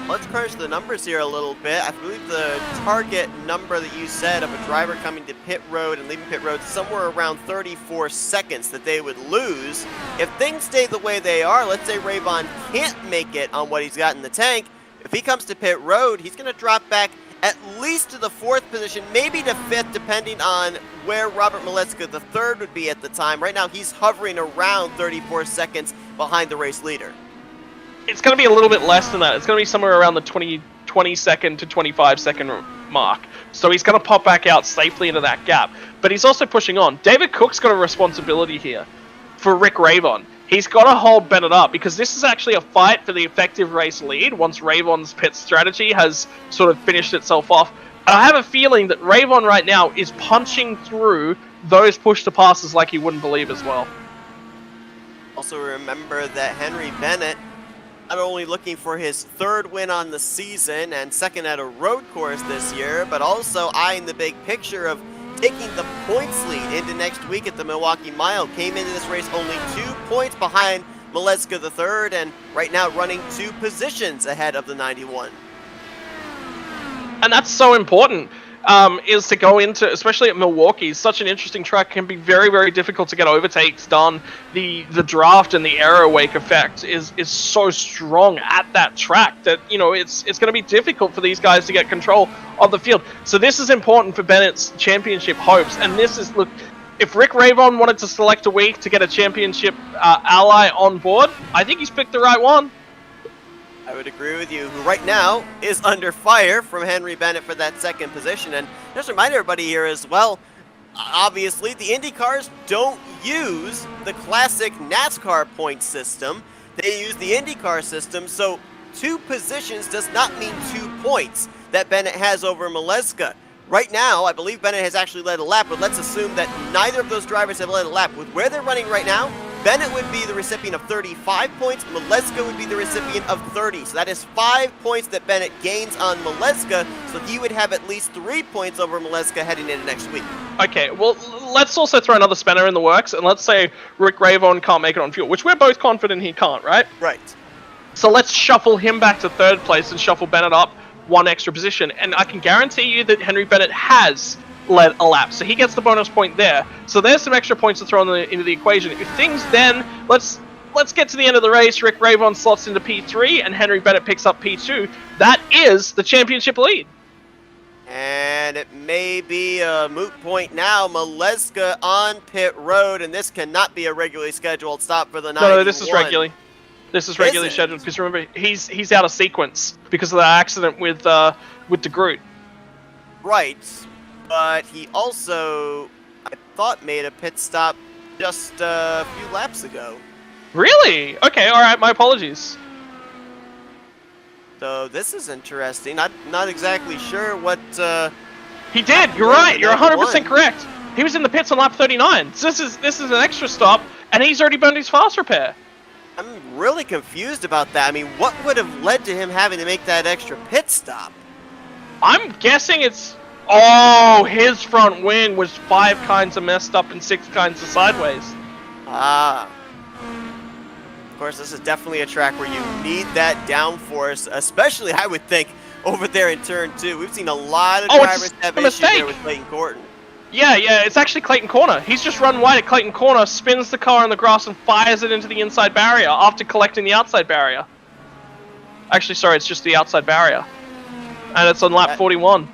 Let's crunch the numbers here a little bit. I believe the target number that you said of a driver coming to pit road and leaving pit road somewhere around 34 seconds that they would lose. If things stay the way they are, let's say Rayvon can't make it on what he's got in the tank. If he comes to pit road, he's going to drop back at least to the 4th position, maybe to 5th, depending on where Robert Maleska the third would be at the time. Right now, he's hovering around 34 seconds behind the race leader. It's going to be a little bit less than that. It's going to be somewhere around the 20-second to 25-second mark. So he's going to pop back out safely into that gap. But he's also pushing on. David Cook's got a responsibility here for Rick Rayvon. He's got to hold Bennett up because this is actually a fight for the effective race lead once Rayvon's pit strategy has sort of finished itself off. And I have a feeling that Rayvon right now is punching through those push-to-passes like you wouldn't believe as well. Also remember that Henry Bennett not only looking for his 3rd win on the season and 2nd at a road course this year, but also eyeing the big picture of taking the points lead into next week at the Milwaukee Mile. Came into this race only 2 points behind Maleska the third, and right now running 2 positions ahead of the 91. And that's so important, is to go into, especially at Milwaukee. Such an interesting track, can be very, very difficult to get overtakes done. The draft and the aero wake effect is so strong at that track that, you know, it's going to be difficult for these guys to get control of the field. So this is important for Bennett's championship hopes. And this is, look, if Rick Rayvon wanted to select a week to get a championship ally on board, I think he's picked the right one. I would agree with you, who right now is under fire from Henry Bennett for that 2nd position. And just remind everybody here as well, obviously the Indy cars don't use the classic NASCAR point system. They use the IndyCar system, so 2 positions does not mean 2 points that Bennett has over Maleska. Right now, I believe Bennett has actually led a lap, but let's assume that neither of those drivers have led a lap. With where they're running right now, Bennett would be the recipient of 35 points, Maleska would be the recipient of 30. So that is 5 points that Bennett gains on Maleska, so he would have at least 3 points over Maleska heading into next week. Okay, well, let's also throw another spanner in the works, and let's say Rick Rayvon can't make it on fuel, which we're both confident he can't, right? Right. So let's shuffle him back to 3rd place and shuffle Bennett up 1 extra position. And I can guarantee you that Henry Bennett has led a lap, so he gets the bonus point there. So there's some extra points to throw into the equation. If things then, let's get to the end of the race, Rick Rayvon slots into P3 and Henry Bennett picks up P2. That is the championship lead. And it may be a moot point now. Maleska on pit road, and this cannot be a regularly scheduled stop for the 91. No, this is regularly. This is regularly scheduled because remember he's out of sequence because of the accident with DeGroot. Right, but he also, I thought, made a pit stop just a few laps ago. Really? Okay, all right. My apologies. So this is interesting. Not exactly sure what. He did. You're right. You're 100% correct. He was in the pits on lap 39. So this is an extra stop, and he's already burned his fast repair. I'm really confused about that. I mean, what would have led to him having to make that extra pit stop? I'm guessing it's... Oh, his front wing was 5 kinds of messed up and 6 kinds of sideways. Ah. Of course, this is definitely a track where you need that downforce, especially, I would think, over there in turn 2. We've seen a lot of drivers have issues there with Clayton Gordon. Yeah, it's actually Clayton Corner. He's just run wide at Clayton Corner, spins the car on the grass, and fires it into the inside barrier after collecting the outside barrier. Actually, sorry, it's just the outside barrier. And it's on lap 41.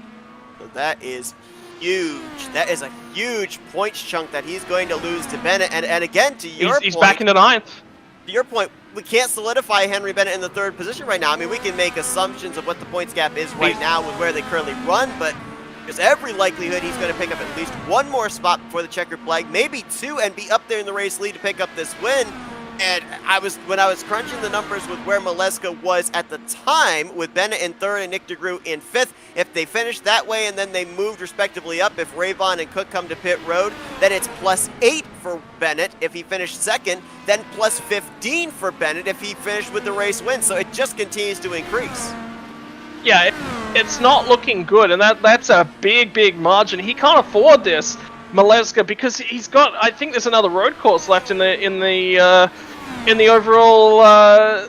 So that is huge. That is a huge points chunk that he's going to lose to Bennett. And again, to your point... He's back into 9th. To your point, we can't solidify Henry Bennett in the 3rd position right now. I mean, we can make assumptions of what the points gap is right now with where they currently run, but there's every likelihood he's going to pick up at least 1 more spot before the checkered flag, maybe 2, and be up there in the race lead to pick up this win. And when I was crunching the numbers with where Maleska was at the time, with Bennett in 3rd and Nick DeGroot in 5th, if they finished that way and then they moved respectively up, if Rayvon and Cook come to pit road, then it's +8 for Bennett. If he finished 2nd, then +15 for Bennett if he finished with the race win. So it just continues to increase. Yeah, it's not looking good, and that's a big margin. He can't afford this, Maleska, because he's got, I think there's another road course left in the overall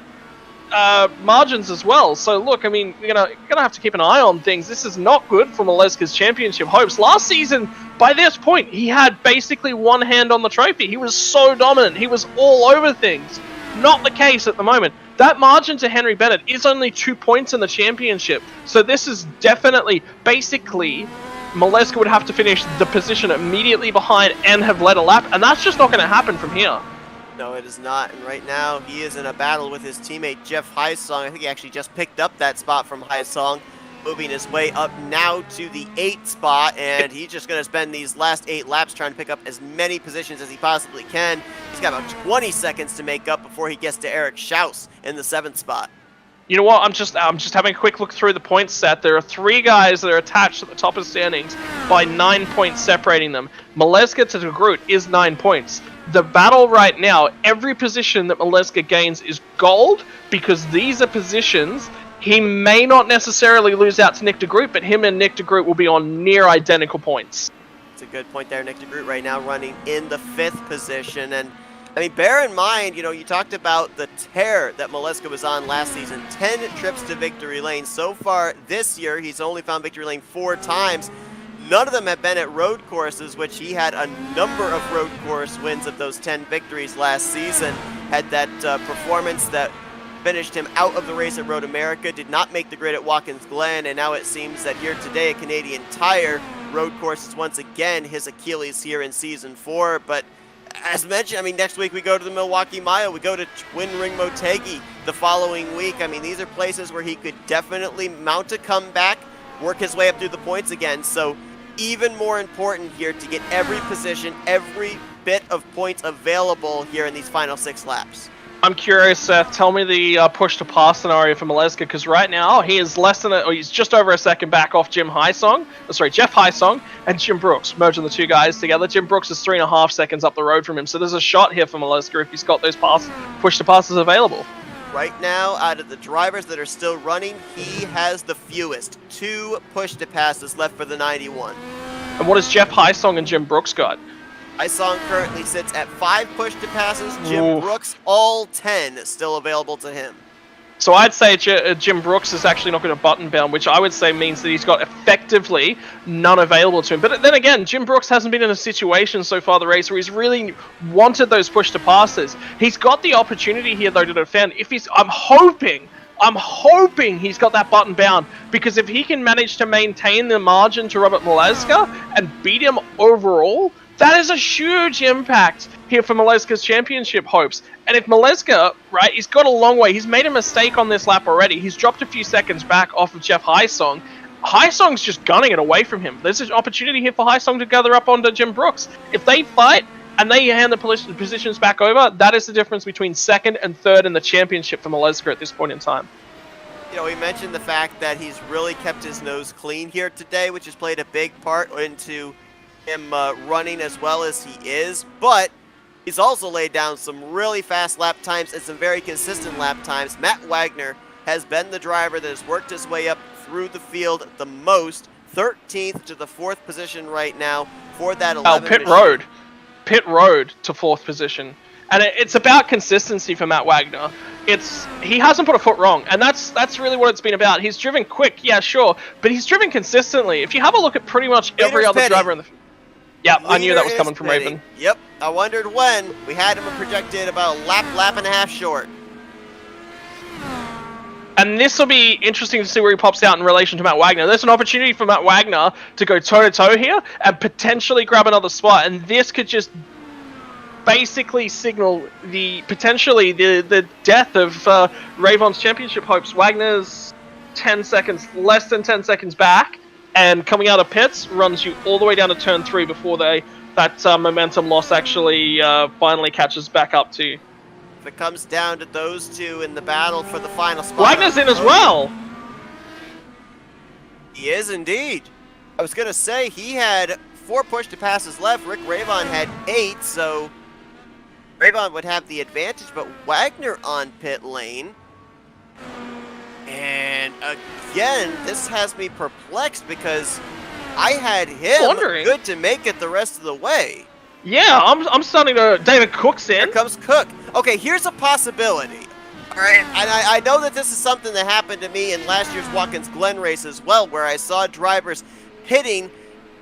margins as well. So look, I mean, you're gonna have to keep an eye on things. This is not good for Maleska's championship hopes. Last season, by this point, he had basically one hand on the trophy. He was so dominant. He was all over things. Not the case at the moment. That margin to Henry Bennett is only 2 points in the championship. So this is definitely, basically, Maleska would have to finish the position immediately behind and have led a lap, and that's just not going to happen from here. No, it is not, and right now he is in a battle with his teammate Jeff Hysong. I think he actually just picked up that spot from Hysong, moving his way up now to the 8th spot, and he's just going to spend these last 8 laps trying to pick up as many positions as he possibly can. He's got about 20 seconds to make up before he gets to Eric Shouse in the 7th spot. You know what? I'm just having a quick look through the points set. There are 3 guys that are attached at the top of the standings by 9 points separating them. Maleska to DeGroot is 9 points. The battle right now, every position that Maleska gains is gold, because these are positions he may not necessarily lose out to Nick DeGroot, but him and Nick DeGroot will be on near identical points. It's a good point there. Nick DeGroot right now running in the 5th position. And I mean, bear in mind, you know, you talked about the tear that Maleska was on last season. 10 trips to victory lane. So far this year, he's only found victory lane 4 times. None of them have been at road courses, which he had a number of road course wins of those 10 victories last season. Had that performance that finished him out of the race at Road America, did not make the grid at Watkins Glen, and now it seems that here today at Canadian Tire, road course is once again his Achilles here in Season 4. But as mentioned, I mean, next week we go to the Milwaukee Mile, we go to Twin Ring Motegi the following week. I mean, these are places where he could definitely mount a comeback, work his way up through the points again. So even more important here to get every position, every bit of points available here in these final 6 laps. I'm curious, Seth, tell me the push to pass scenario for Maleska, because right now he is he's just over a second back off Jeff Hysong and Jim Brooks, merging the 2 guys together. Jim Brooks is 3.5 seconds up the road from him, so there's a shot here for Maleska if he's got those push to passes available. Right now, out of the drivers that are still running, he has the fewest. 2 push to passes left for the 91. And what has Jeff Hysong and Jim Brooks got? Hysong currently sits at 5 push to passes. Jim Brooks, all 10 still available to him. So I'd say Jim Brooks is actually not going to button bound, which I would say means that he's got effectively none available to him. But then again, Jim Brooks hasn't been in a situation so far the race where he's really wanted those push to passes. He's got the opportunity here though to defend. I'm hoping he's got that button bound, because if he can manage to maintain the margin to Robert Maleska and beat him overall, that is a huge impact here for Maleska's championship hopes. And if Maleska, right, he's got a long way. He's made a mistake on this lap already. He's dropped a few seconds back off of Jeff Hysong. Hysong's just gunning it away from him. There's an opportunity here for Hysong to gather up onto Jim Brooks. If they fight and they hand the positions back over, that is the difference between 2nd and 3rd in the championship for Maleska at this point in time. You know, we mentioned the fact that he's really kept his nose clean here today, which has played a big part into him running as well as he is, but he's also laid down some really fast lap times and some very consistent lap times. Matt Wagner has been the driver that has worked his way up through the field the most, 13th to the 4th position right now for that 11. Pit road to 4th position. And it's about consistency for Matt Wagner. He hasn't put a foot wrong, and that's really what it's been about. He's driven quick, yeah, sure, but he's driven consistently. If you have a look at pretty much every other driver in the... Yeah, I knew that was coming from Raven. Yep, I wondered when. We had him projected about a lap and a half short. And this will be interesting to see where he pops out in relation to Matt Wagner. There's an opportunity for Matt Wagner to go toe-to-toe here and potentially grab another spot, and this could just basically signal potentially the death of Ravon's championship hopes. Wagner's 10 seconds, less than 10 seconds back, and coming out of pits runs you all the way down to turn 3 before that momentum loss actually finally catches back up to you. If it comes down to those two in the battle for the final spot. Wagner's in as well. He is indeed. I was going to say he had 4 push to passes left. Rick Ravon had 8, so Ravon would have the advantage, but Wagner on pit lane. And again, this has me perplexed because I had him good to make it the rest of the way. Yeah, I'm starting to... David Cook's in. Here comes Cook. Okay, here's a possibility. All right, and I know that this is something that happened to me in last year's Watkins Glen race as well, where I saw drivers hitting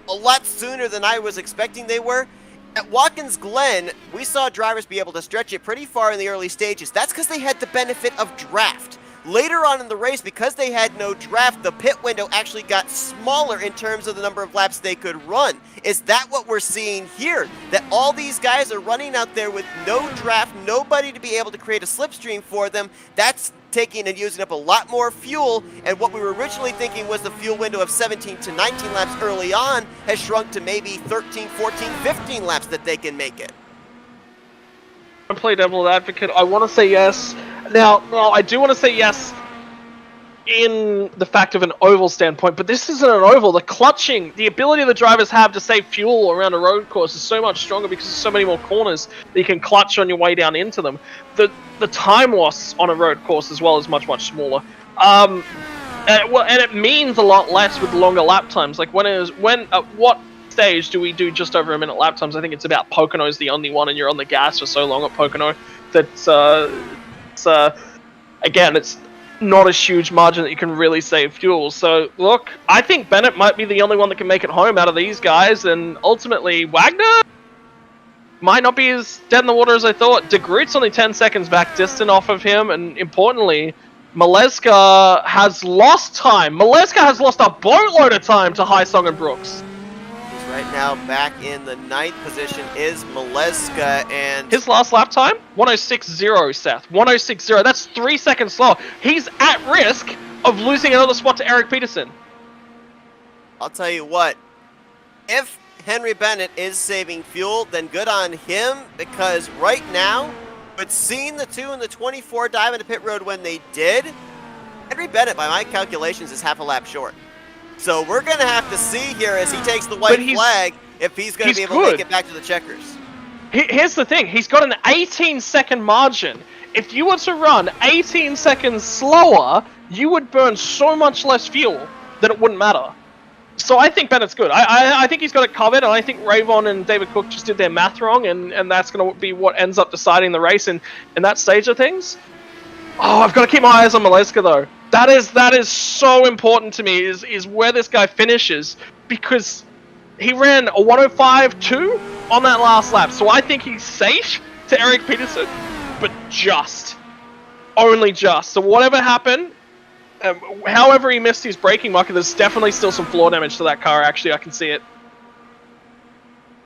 a lot sooner than I was expecting they were. At Watkins Glen, we saw drivers be able to stretch it pretty far in the early stages. That's because they had the benefit of draft. Later on in the race, because they had no draft, the pit window actually got smaller in terms of the number of laps they could run. Is that what we're seeing here? That all these guys are running out there with no draft, nobody to be able to create a slipstream for them. That's taking and using up a lot more fuel, and what we were originally thinking was the fuel window of 17 to 19 laps early on has shrunk to maybe 13, 14, 15 laps that they can make it. I play devil's advocate. I want to say yes. Now, I do want to say yes in the fact of an oval standpoint, but this isn't an oval. The clutching, the ability the drivers have to save fuel around a road course is so much stronger because there's so many more corners that you can clutch on your way down into them. The time loss on a road course as well is much, much smaller. And it means a lot less with longer lap times. Like at what stage do we do just over a minute lap times? I think it's about Pocono's the only one, and you're on the gas for so long at Pocono that again, it's not a huge margin that you can really save fuel. So look, I think Bennett might be the only one that can make it home out of these guys, and ultimately Wagner might not be as dead in the water as I thought. De Groot's only 10 seconds back distant off of him, and importantly, Maleska has lost time. Maleska has lost a boatload of time to Hysong and Brooks. Right now, back in the 9th position is Maleska, and his last lap time, 106.0, Seth. 106.0. That's 3 seconds slower. He's at risk of losing another spot to Eric Peterson. I'll tell you what, if Henry Bennett is saving fuel, then good on him, because right now, with seeing the 2 and the 24 dive into pit road when they did, Henry Bennett, by my calculations, is half a lap short. So we're going to have to see here as he takes the white flag if he's going to be able to make it back to the checkers. Here's the thing. He's got an 18-second margin. If you were to run 18 seconds slower, you would burn so much less fuel that it wouldn't matter. So I think Bennett's good. I think he's got it covered, and I think Ravon and David Cook just did their math wrong, and that's going to be what ends up deciding the race in that stage of things. Oh, I've got to keep my eyes on Maleska, though. That is so important to me, is where this guy finishes, because he ran a 105.2 on that last lap. So I think he's safe to Eric Peterson, but only just. So whatever happened, however he missed his braking marker, there's definitely still some floor damage to that car, actually. I can see it.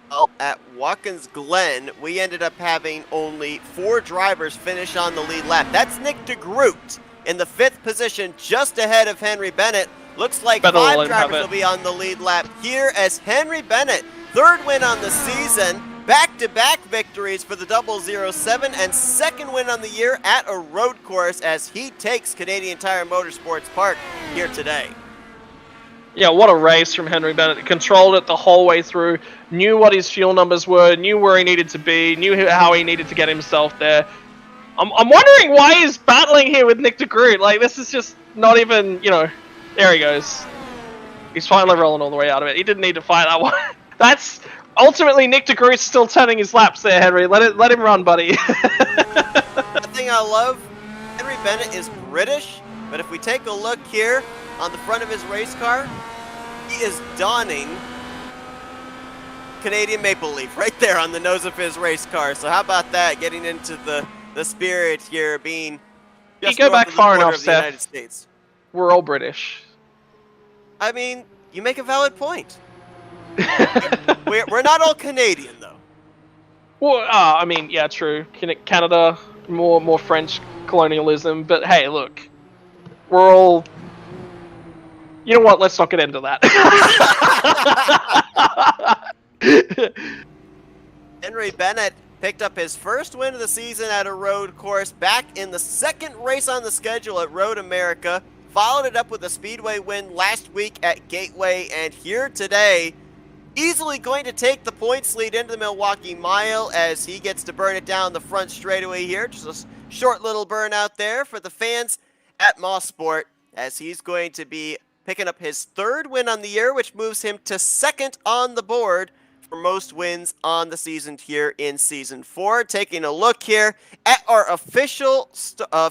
Well, at Watkins Glen, we ended up having only 4 drivers finish on the lead lap. That's Nick de Groot in the 5th position, just ahead of Henry Bennett. Looks like 5 drivers will be on the lead lap here as Henry Bennett, 3rd win on the season, back-to-back victories for the 007, and 2nd win on the year at a road course as he takes Canadian Tire Motorsports Park here today. Yeah, what a race from Henry Bennett. Controlled it the whole way through, knew what his fuel numbers were, knew where he needed to be, knew how he needed to get himself there. I'm wondering why he's battling here with Nick de Groot. Like, this is just not even, there he goes. He's finally rolling all the way out of it. He didn't need to fight that one. Ultimately, Nick DeGroot is still turning his laps there, Henry. Let him run, buddy. The thing I love, Henry Bennett is British, but if we take a look here on the front of his race car, he is donning Canadian maple leaf right there on the nose of his race car. So how about that, getting into the spirit here, being just you go north back of the far border enough, of the Seth. United States. We're all British. I mean, you make a valid point. We're not all Canadian, though. Well, I mean, yeah, true. Canada, more French colonialism, but hey, look, we're all. You know what? Let's not get into that. Henry Bennett picked up his first win of the season at a road course back in the second race on the schedule at Road America. Followed it up with a speedway win last week at Gateway, and here today, easily going to take the points lead into the Milwaukee Mile as he gets to burn it down the front straightaway here. Just a short little burnout there for the fans at Moss Sport, as he's going to be picking up his third win on the year, which moves him to second on the board for most wins on the season here in Season 4. Taking a look here at our official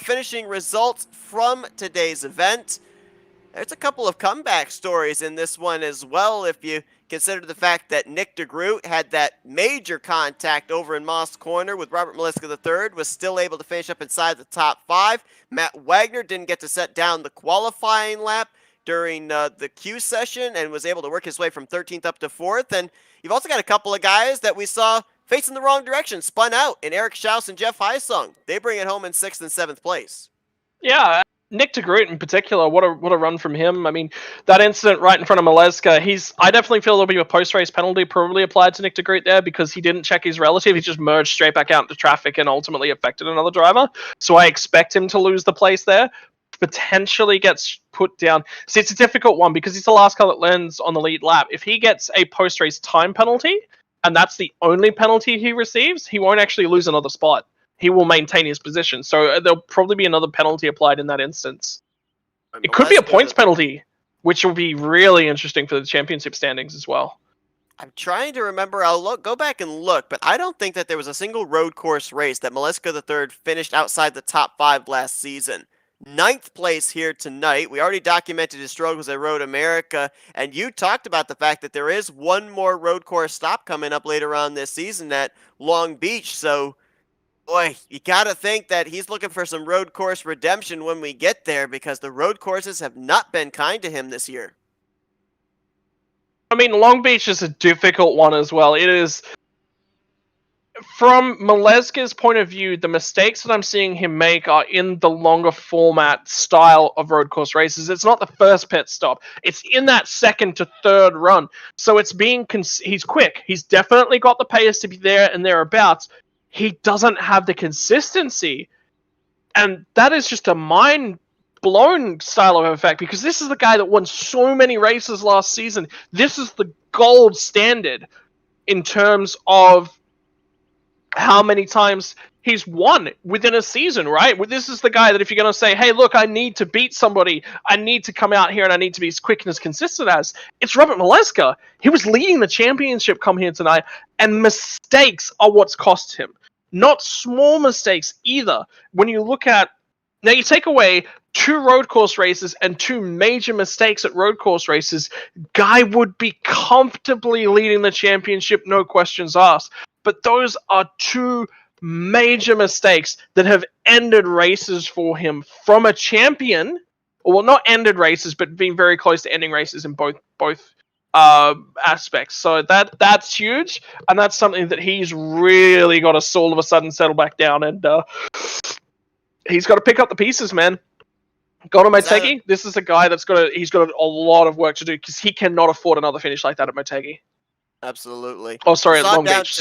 finishing results from today's event. There's a couple of comeback stories in this one as well, if you consider the fact that Nick DeGroot had that major contact over in Moss Corner with Robert Maliska III, was still able to finish up inside the top 5. Matt Wagner didn't get to set down the qualifying lap during the Q session and was able to work his way from 13th up to 4th. And you've also got a couple of guys that we saw facing the wrong direction, spun out, in Eric Shouse and Jeff Hysong. They bring it home in 6th and 7th place. Yeah, Nick DeGroot in particular, what a run from him. I mean, that incident right in front of Maleska, I definitely feel there'll be a post-race penalty probably applied to Nick DeGroot there because he didn't check his relative. He just merged straight back out into traffic and ultimately affected another driver. So I expect him to lose the place there. Potentially gets put down. See, it's a difficult one because he's the last car that lands on the lead lap. If he gets a post-race time penalty, and that's the only penalty he receives, he won't actually lose another spot. He will maintain his position. So there'll probably be another penalty applied in that instance. It could be a points penalty, which will be really interesting for the championship standings as well. I'm trying to remember. I'll go back and look, but I don't think that there was a single road course race that Maliska III finished outside the top 5 last season. 9th place here tonight. We already documented his struggles at Road America, and you talked about the fact that there is one more road course stop coming up later on this season at Long Beach. So, boy, you got to think that he's looking for some road course redemption when we get there, because the road courses have not been kind to him this year. I mean, Long Beach is a difficult one as well. It is. From Maleska's point of view, the mistakes that I'm seeing him make are in the longer format style of road course races. It's not the first pit stop. It's in that second to third run. So it's being... he's quick. He's definitely got the pace to be there and thereabouts. He doesn't have the consistency. And that is just a mind-blown style of effect, because this is the guy that won so many races last season. This is the gold standard in terms of how many times he's won within a season, right? This is the guy that if you're going to say, hey, look, I need to beat somebody, I need to come out here and I need to be as quick and as consistent as, it's Robert Maleska. He was leading the championship come here tonight, and mistakes are what's cost him. Not small mistakes either. When you look at, now you take away 2 road course races and 2 major mistakes at road course races, guy would be comfortably leading the championship, no questions asked. But those are 2 major mistakes that have ended races for him from a champion. Well, not ended races, but being very close to ending races in both aspects. So that's huge, and that's something that he's really got to all of a sudden settle back down, and he's got to pick up the pieces, man. Go to Motegi. This is a guy he's got a lot of work to do, because he cannot afford another finish like that at Motegi. Absolutely. Oh, sorry, at Long Beach.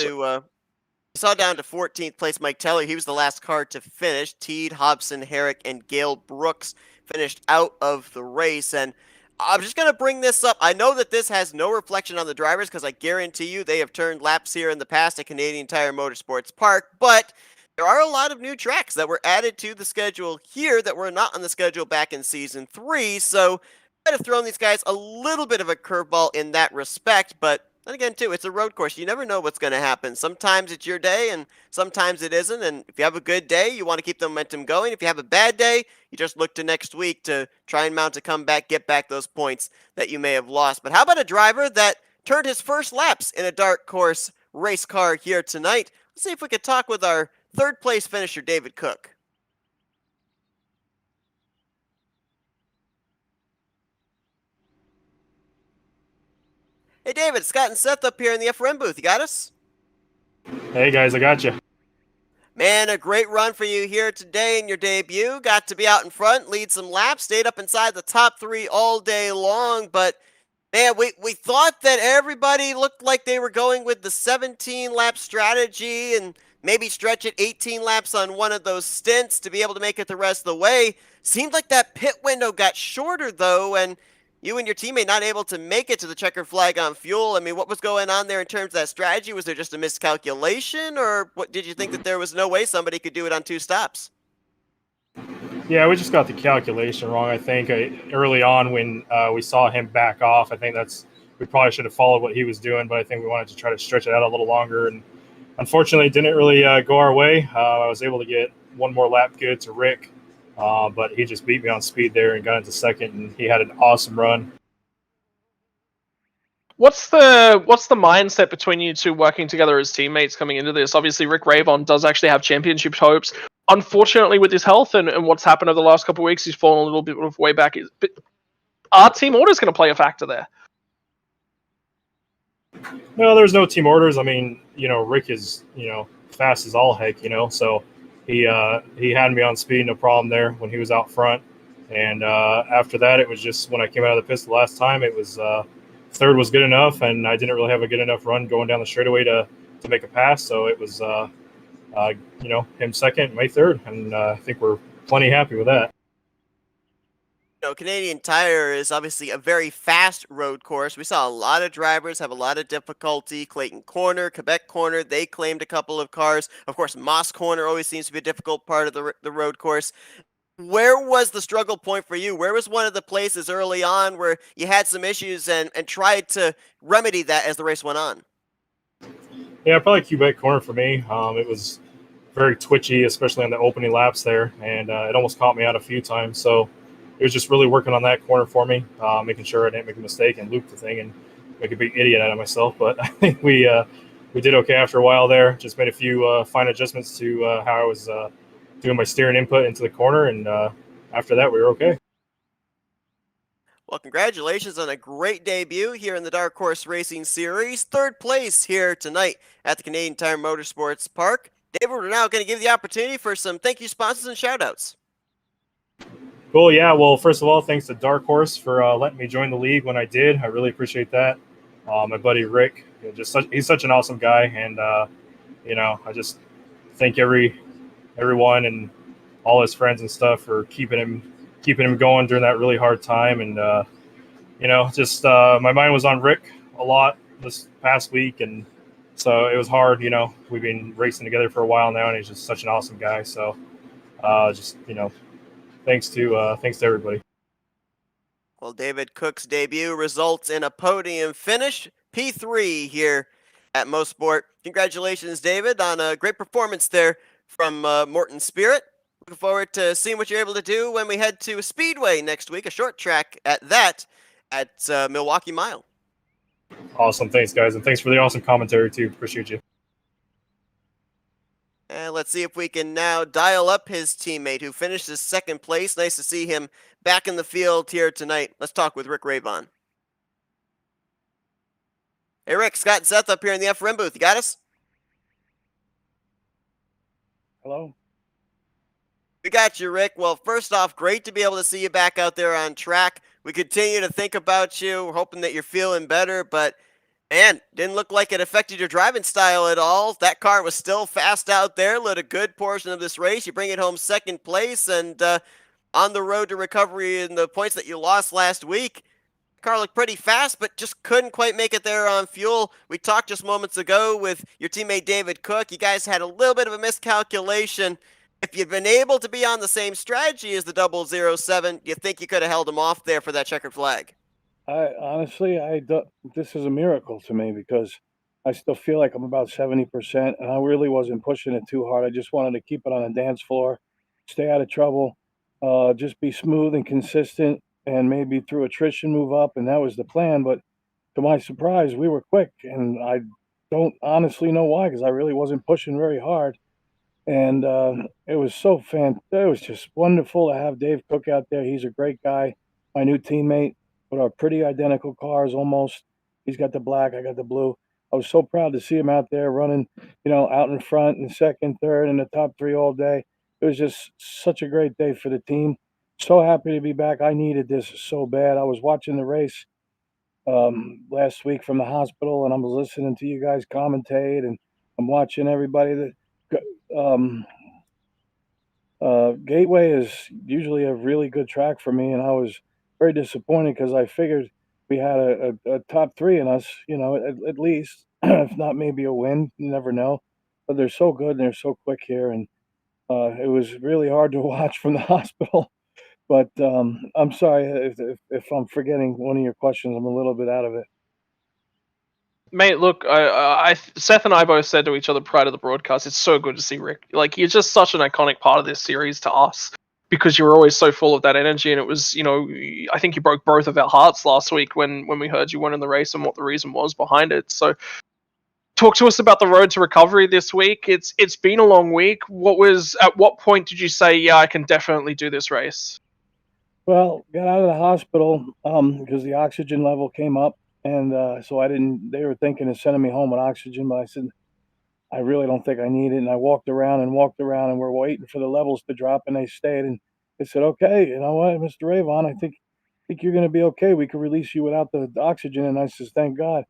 Saw down to 14th place Mike Teller. He was the last car to finish. Teed, Hobson, Herrick, and Gale Brooks finished out of the race. And I'm just going to bring this up. I know that this has no reflection on the drivers, because I guarantee you they have turned laps here in the past at Canadian Tire Motorsports Park. But there are a lot of new tracks that were added to the schedule here that were not on the schedule back in Season 3. So I might have thrown these guys a little bit of a curveball in that respect, but And again, too, it's a road course. You never know what's going to happen. Sometimes it's your day, and sometimes it isn't. And if you have a good day, you want to keep the momentum going. If you have a bad day, you just look to next week to try and mount a comeback, get back those points that you may have lost. But how about a driver that turned his first laps in a dark course race car here tonight? Let's see if we could talk with our third place finisher, David Cook. Hey, David, Scott and Seth up here in the FRM booth. You got us? Hey guys, I got you. Man, a great run for you here today in your debut. Got to be out in front, lead some laps, stayed up inside the top 3 all day long. But, man, we thought that everybody looked like they were going with the 17-lap strategy and maybe stretch it 18 laps on one of those stints to be able to make it the rest of the way. Seemed like that pit window got shorter, though, and you and your teammate not able to make it to the checkered flag on fuel. I mean, what was going on there in terms of that strategy? Was there just a miscalculation, or what, did you think that there was no way somebody could do it on 2 stops? Yeah, we just got the calculation wrong. I think early on when we saw him back off, I think we probably should have followed what he was doing, but I think we wanted to try to stretch it out a little longer. And unfortunately, it didn't really go our way. I was able to get one more lap good to Rick. But he just beat me on speed there and got into second, and he had an awesome run. What's the mindset between you two working together as teammates coming into this? Obviously, Rick Ravon does actually have championship hopes. Unfortunately, with his health and what's happened over the last couple of weeks, he's fallen a little bit of way back. But our team order is going to play a factor there. No, there's no team orders. I mean, Rick is, fast as all heck, so he had me on speed, no problem there when he was out front. And after that, it was just when I came out of the pits the last time, it was third was good enough, and I didn't really have a good enough run going down the straightaway to make a pass. So it was, him second, my third, and I think we're plenty happy with that. Canadian Tire is obviously a very fast road course. We saw a lot of drivers have a lot of difficulty. Clayton Corner, Quebec Corner, they claimed a couple of cars. Of course, Moss Corner always seems to be a difficult part of the road course. Where was the struggle point for you? Where was one of the places early on where you had some issues and tried to remedy that as the race went on? Yeah, probably Quebec Corner for me. It was very twitchy, especially on the opening laps there, and it almost caught me out a few times. So it was just really working on that corner for me, making sure I didn't make a mistake and loop the thing and make a big idiot out of myself. But I think we did okay after a while there. Just made a few fine adjustments to how I was doing my steering input into the corner, and after that, we were okay. Well, congratulations on a great debut here in the Dark Horse Racing Series. Third place here tonight at the Canadian Tire Motorsports Park. David, we're now going to give you the opportunity for some thank you sponsors and shout-outs. Cool, yeah. Well, first of all, thanks to Dark Horse for letting me join the league when I did. I really appreciate that. My buddy Rick, he's such an awesome guy, and I just thank everyone and all his friends and stuff for keeping him going during that really hard time. And my mind was on Rick a lot this past week, and so it was hard. We've been racing together for a while now, and he's just such an awesome guy. So thanks to everybody. Well, David Cook's debut results in a podium finish, P3 here at Mosport. Congratulations, David, on a great performance there from Morton Spirit. Looking forward to seeing what you're able to do when we head to Speedway next week, a short track at Milwaukee Mile. Awesome. Thanks, guys, and thanks for the awesome commentary, too. Appreciate you. And let's see if we can now dial up his teammate who finished his second place. Nice to see him back in the field here tonight. Let's talk with Rick Ravon. Hey, Rick, Scott and Seth up here in the FRM booth. You got us? Hello. We got you, Rick. Well, first off, great to be able to see you back out there on track. We continue to think about you. We're hoping that you're feeling better, but man, didn't look like it affected your driving style at all. That car was still fast out there, led a good portion of this race. You bring it home second place, and on the road to recovery in the points that you lost last week. Car looked pretty fast, but just couldn't quite make it there on fuel. We talked just moments ago with your teammate David Cook. You guys had a little bit of a miscalculation. If you'd been able to be on the same strategy as the 007, you think you could have held him off there for that checkered flag? This is a miracle to me because I still feel like I'm about 70%, and I really wasn't pushing it too hard. I just wanted to keep it on the dance floor, stay out of trouble, just be smooth and consistent, and maybe through attrition move up, and that was the plan. But to my surprise, we were quick, and I don't honestly know why because I really wasn't pushing very hard. And it was it was just wonderful to have Dave Cook out there. He's a great guy, my new teammate with our pretty identical cars almost. He's got the black, I got the blue. I was so proud to see him out there running, out in front and second, third, and the top three all day. It was just such a great day for the team. So happy to be back. I needed this so bad. I was watching the race last week from the hospital, and I was listening to you guys commentate, and I'm watching everybody that Gateway is usually a really good track for me, and I was very disappointed because I figured we had a top three in us, at least, if not maybe a win. You never know. But they're so good and they're so quick here, and it was really hard to watch from the hospital. But I'm sorry if I'm forgetting one of your questions. I'm a little bit out of it. Mate, look, Seth and I both said to each other prior to the broadcast, it's so good to see Rick. Like, you're just such an iconic part of this series to us because you were always so full of that energy. And it was, I think you broke both of our hearts last week when we heard you won in the race and what the reason was behind it. So, talk to us about the road to recovery this week. It's been a long week. At what point did you say, yeah, I can definitely do this race? Well, got out of the hospital because the oxygen level came up, and so I didn't. They were thinking of sending me home with oxygen, but I said I really don't think I need it. And I walked around and walked around, and we're waiting for the levels to drop, and they stayed. And they said, "Okay, you know what, Mr. Avon, I think you're going to be okay. We could release you without the oxygen." And I says, "Thank God."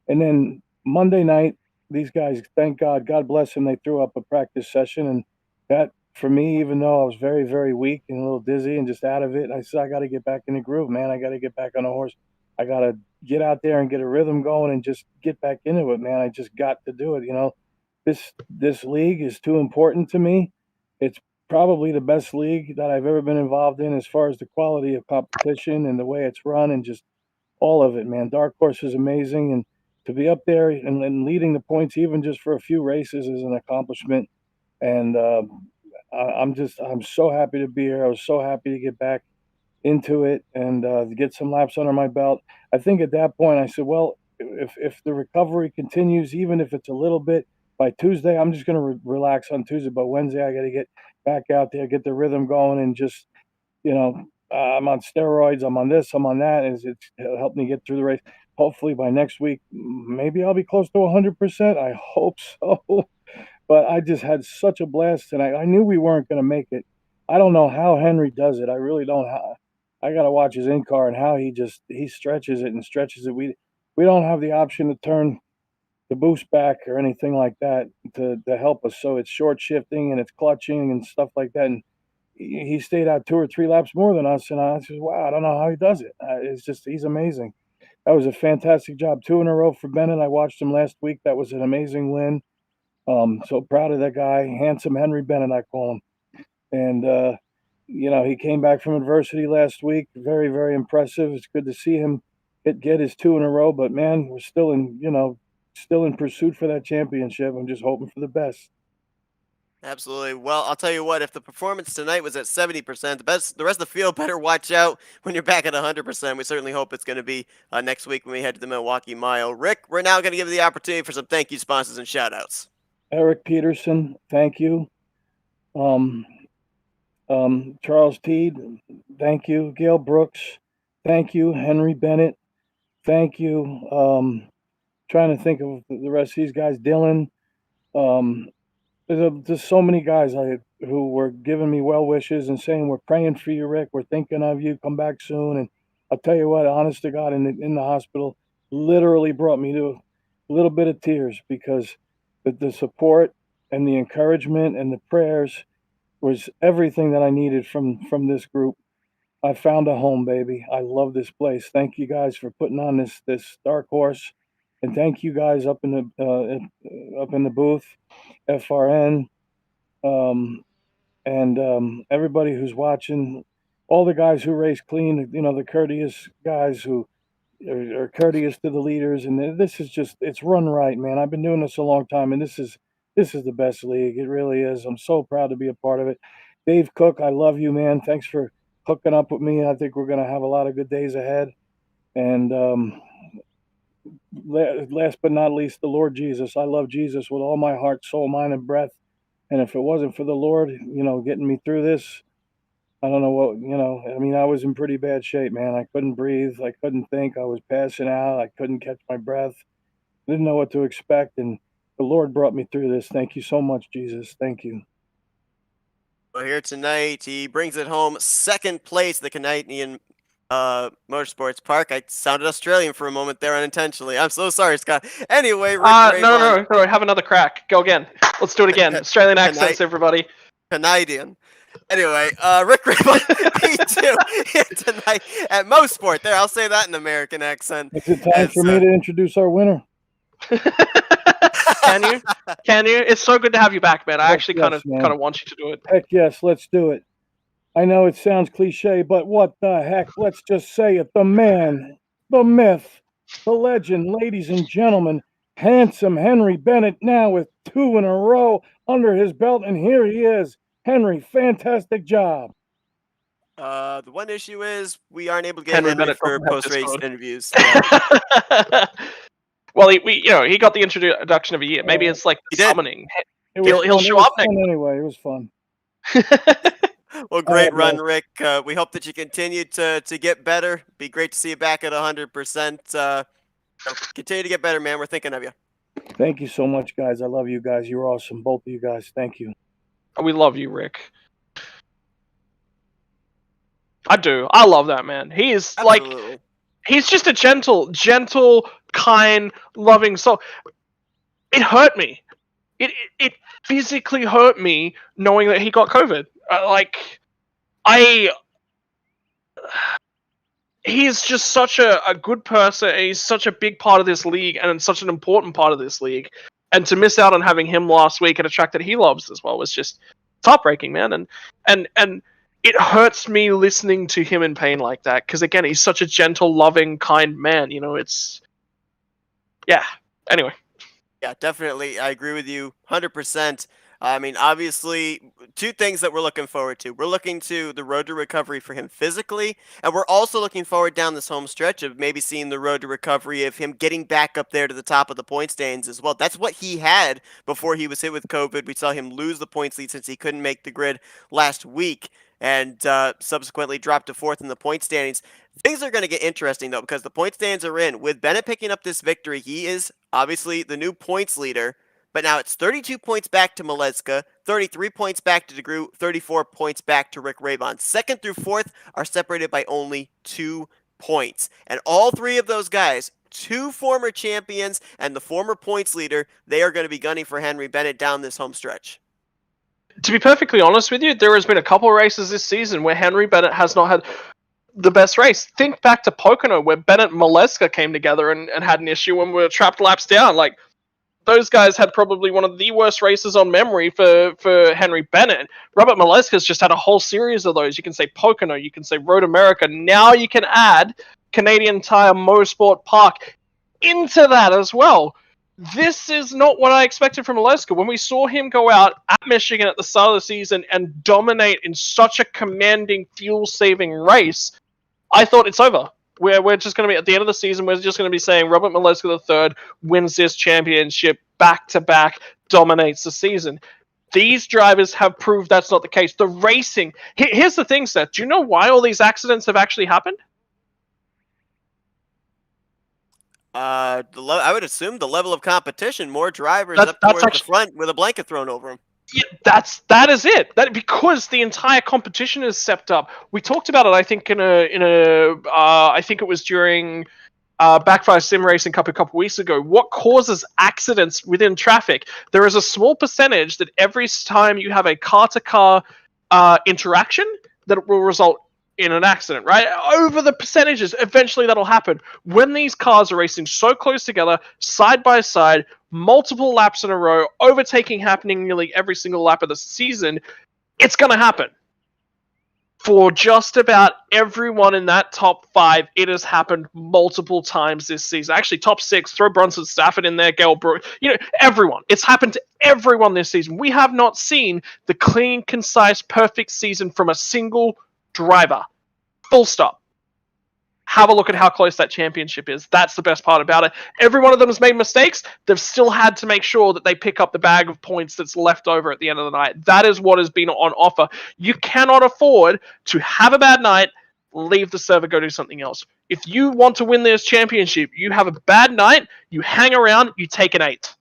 And then Monday night, these guys, thank God, God bless them, they threw up a practice session, and that for me, even though I was very, very weak and a little dizzy and just out of it, I said, I got to get back in the groove, man. I got to get back on a horse. I got to get out there and get a rhythm going and just get back into it, man. I just got to do it. This league is too important to me. It's probably the best league that I've ever been involved in as far as the quality of competition and the way it's run and just all of it, man. Dark Horse is amazing, and to be up there and leading the points, even just for a few races, is an accomplishment. And I'm so happy to be here. I was so happy to get back into it and to get some laps under my belt. I think at that point I said, well, if the recovery continues, even if it's a little bit, by Tuesday, I'm just going to relax on Tuesday. But Wednesday, I got to get back out there, get the rhythm going, and just I'm on steroids. I'm on this. I'm on that. It'll help me get through the race. Hopefully by next week, maybe I'll be close to 100%. I hope so. But I just had such a blast tonight. I knew we weren't going to make it. I don't know how Henry does it. I really don't. I got to watch his in car and how he stretches it and stretches it. We don't have the option to turn the boost back or anything like that to help us. So it's short shifting and it's clutching and stuff like that. And he stayed out 2 or 3 laps more than us. And I said, wow, I don't know how he does it. It's just, he's amazing. That was a fantastic job. 2 in a row for Bennett. I watched him last week. That was an amazing win. So proud of that guy. Handsome Henry Bennett, I call him. And, he came back from adversity last week. Very, very impressive. It's good to see him get his 2 in a row. But man, we're still in pursuit for that championship. I'm just hoping for the best. Absolutely. Well, I'll tell you what, if the performance tonight was at 70%, the rest of the field better watch out when you're back at 100%. We certainly hope it's going to be next week when we head to the Milwaukee Mile. Rick, we're now going to give you the opportunity for some thank you sponsors and shout outs. Eric Peterson, thank you. Charles Teed, thank you. Gail Brooks, thank you. Henry Bennett, thank you. Trying to think of the rest of these guys. Dylan, there's so many guys who were giving me well wishes and saying, we're praying for you, Rick. We're thinking of you. Come back soon. And I'll tell you what, honest to God, in the hospital, literally brought me to a little bit of tears because the support and the encouragement and the prayers was everything that I needed from this group. I found a home, baby. I love this place. Thank you guys for putting on this Dark Horse, and thank you guys up in the booth, FRN, and everybody who's watching, all the guys who race clean, the courteous guys who are courteous to the leaders, and this is just, it's run right, man. I've been doing this a long time, and this is the best league. It really is. I'm so proud to be a part of it. Dave Cook, I love you, man. Thanks for hooking up with me. I think we're going to have a lot of good days ahead. And last but not least, the Lord Jesus. I love Jesus with all my heart, soul, mind, and breath. And if it wasn't for the Lord, getting me through this, I don't know what, I mean, I was in pretty bad shape, man. I couldn't breathe. I couldn't think. I was passing out. I couldn't catch my breath. Didn't know what to expect. And the Lord brought me through this. Thank you so much, Jesus. Thank you. Well, here tonight, he brings it home. Second place, the Canadian Motorsports Park. I sounded Australian for a moment there unintentionally. I'm so sorry, Scott. Anyway, Rick no, have another crack. Go again. Let's do it again. Australian accents, everybody. Canadian. Anyway, Rick Raybon, P2 here tonight at Mosport. There, I'll say that in American accent. Is it time for me to introduce our winner? Can you? It's so good to have you back, man. I actually kind of want you to do it. Heck yes, let's do it. I know it sounds cliche, but what the heck? Let's just say it. The man, the myth, the legend, ladies and gentlemen, handsome Henry Bennett, now with 2 in a row under his belt, and here he is. Henry, fantastic job. The one issue is we aren't able to get Henry for post-race interviews. Yeah. Well, he got the introduction of a year. Maybe it's like the summoning. He'll show up next. Anyway, it was fun. Well, great run, Rick. We hope that you continue to get better. Be great to see you back at 100%. Continue to get better, man. We're thinking of you. Thank you so much, guys. I love you guys. You're awesome, both of you guys. Thank you. We love you, Rick. I do. I love that man. He is he's just a gentle, kind, loving soul. It hurt me. It physically hurt me knowing that he got COVID. He's just such a good person. He's such a big part of this league and such an important part of this league. And to miss out on having him last week at a track that he loves as well was just heartbreaking, man. And it hurts me listening to him in pain like that. Because again, he's such a gentle, loving, kind man. Anyway. Yeah, definitely. I agree with you 100%. I mean, obviously, 2 things that we're looking forward to. We're looking to the road to recovery for him physically, and we're also looking forward down this home stretch of maybe seeing the road to recovery of him getting back up there to the top of the point standings as well. That's what he had before he was hit with COVID. We saw him lose the points lead since he couldn't make the grid last week and subsequently dropped to 4th in the point standings. Things are going to get interesting, though, because the point standings are in. With Bennett picking up this victory, he is obviously the new points leader. But now it's 32 points back to Maleska, 33 points back to DeGroot, 34 points back to Rick Raybon. 2nd through 4th are separated by only 2 points. And all 3 of those guys, 2 former champions and the former points leader, they are going to be gunning for Henry Bennett down this home stretch. To be perfectly honest with you, there has been a couple races this season where Henry Bennett has not had the best race. Think back to Pocono, where Bennett and Maleska came together and had an issue when we were trapped laps down. Those guys had probably one of the worst races on memory for Henry Bennett. Robert Maleska's just had a whole series of those. You can say Pocono, you can say Road America. Now you can add Canadian Tire Motorsport Park into that as well. This is not what I expected from Maleska. When we saw him go out at Michigan at the start of the season and dominate in such a commanding, fuel-saving race, I thought it's over. We're just going to be, at the end of the season, we're just going to be saying Robert Maleska III wins this championship back-to-back, dominates the season. These drivers have proved that's not the case. The racing... Here's the thing, Seth. Do you know why all these accidents have actually happened? I would assume the level of competition, more drivers up towards the front with a blanket thrown over them. Yeah, that is it. Because the entire competition is stepped up. We talked about it, I think, I think it was during Backfire Sim Racing Cup a couple weeks ago. What causes accidents within traffic? There is a small percentage that every time you have a car-to-car interaction, that it will result in an accident, right? Over the percentages, eventually that'll happen. When these cars are racing so close together, side by side, multiple laps in a row, overtaking happening nearly every single lap of the season, it's going to happen. For just about everyone in that top 5, it has happened multiple times this season. Actually, top 6, throw Bronson Stafford in there, Gale Brooks, everyone. It's happened to everyone this season. We have not seen the clean, concise, perfect season from a single driver. Full stop. Have a look at how close that championship is. That's the best part about it. Every one of them has made mistakes. They've still had to make sure that they pick up the bag of points that's left over at the end of the night. That is what has been on offer. You cannot afford to have a bad night, leave the server, go do something else. If you want to win this championship, you have a bad night, you hang around, you take an 8.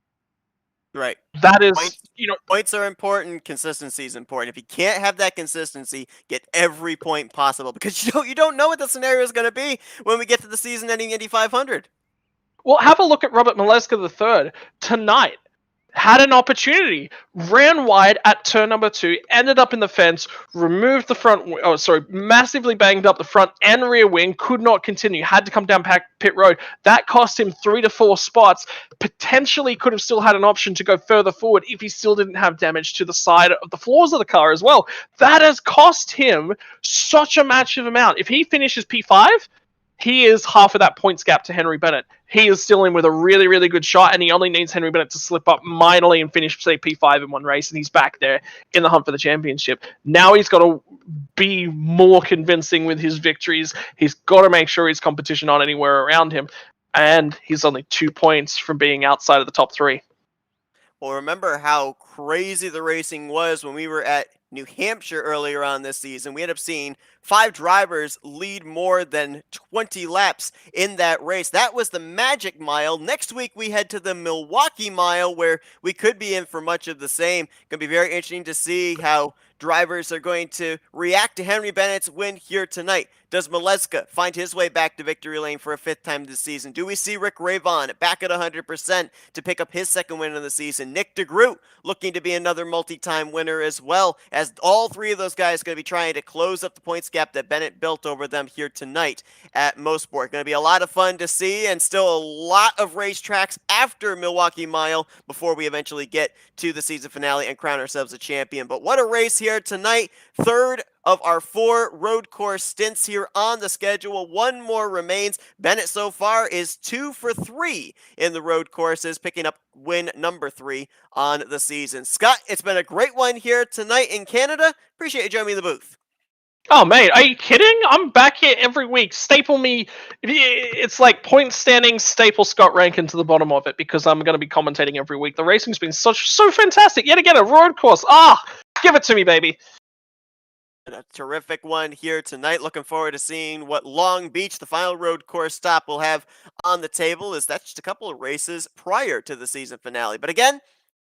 Right. That is, points are important. Consistency is important. If you can't have that consistency, get every point possible, because you don't know what the scenario is going to be when we get to the season-ending Indy 500. Well, have a look at Robert Maleska III tonight. Had an opportunity, ran wide at turn number 2, ended up in the fence, removed the front, massively banged up the front and rear wing, could not continue, had to come down pit road. That cost him 3 to 4 spots, potentially could have still had an option to go further forward if he still didn't have damage to the side of the floors of the car as well. That has cost him such a massive amount. If he finishes P5, he is half of that points gap to Henry Bennett. He is still in with a really, really good shot, and he only needs Henry Bennett to slip up minorly and finish, say, P5 in one race, and he's back there in the hunt for the championship. Now he's got to be more convincing with his victories. He's got to make sure his competition aren't anywhere around him, and he's only 2 points from being outside of the top 3. Well, remember how crazy the racing was when we were at New Hampshire earlier on this season. We ended up seeing 5 drivers lead more than 20 laps in that race. That was the Magic Mile. Next week, we head to the Milwaukee Mile, where we could be in for much of the same. Going to be very interesting to see how drivers are going to react to Henry Bennett's win here tonight. Does Maleska find his way back to victory lane for a 5th time this season? Do we see Rick Ravon back at 100% to pick up his 2nd win of the season? Nick DeGroot looking to be another multi-time winner as well, as all 3 of those guys are going to be trying to close up the points gap that Bennett built over them here tonight at Mosport. Going to be a lot of fun to see, and still a lot of racetracks after Milwaukee Mile before we eventually get to the season finale and crown ourselves a champion. But what a race here tonight. 3rd of our 4 road course stints here on the schedule. 1 more remains. Bennett so far is 2 for 3 in the road courses, picking up win number 3 on the season. Scott, it's been a great one here tonight in Canada. Appreciate you joining me in the booth. Oh, mate, are you kidding? I'm back here every week. Staple me. It's like point standing, staple Scott Rankin to the bottom of it, because I'm going to be commentating every week. The racing's been so fantastic. Yet again, a road course. Give it to me, baby. A terrific one here tonight. Looking forward to seeing what Long Beach, the final road course stop, will have on the table, as that's just a couple of races prior to the season finale. But again,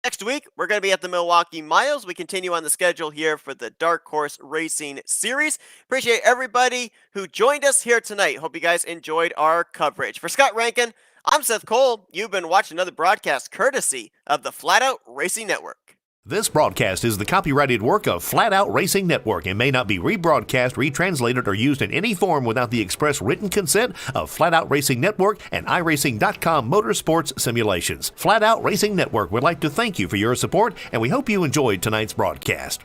next week, we're going to be at the Milwaukee Miles. We continue on the schedule here for the Dark Horse Racing Series. Appreciate everybody who joined us here tonight. Hope you guys enjoyed our coverage. For Scott Rankin, I'm Seth Cole. You've been watching another broadcast courtesy of the Flatout Racing Network. This broadcast is the copyrighted work of Flatout Racing Network and may not be rebroadcast, retranslated, or used in any form without the express written consent of Flatout Racing Network and iRacing.com Motorsports Simulations. Flatout Racing Network would like to thank you for your support, and we hope you enjoyed tonight's broadcast.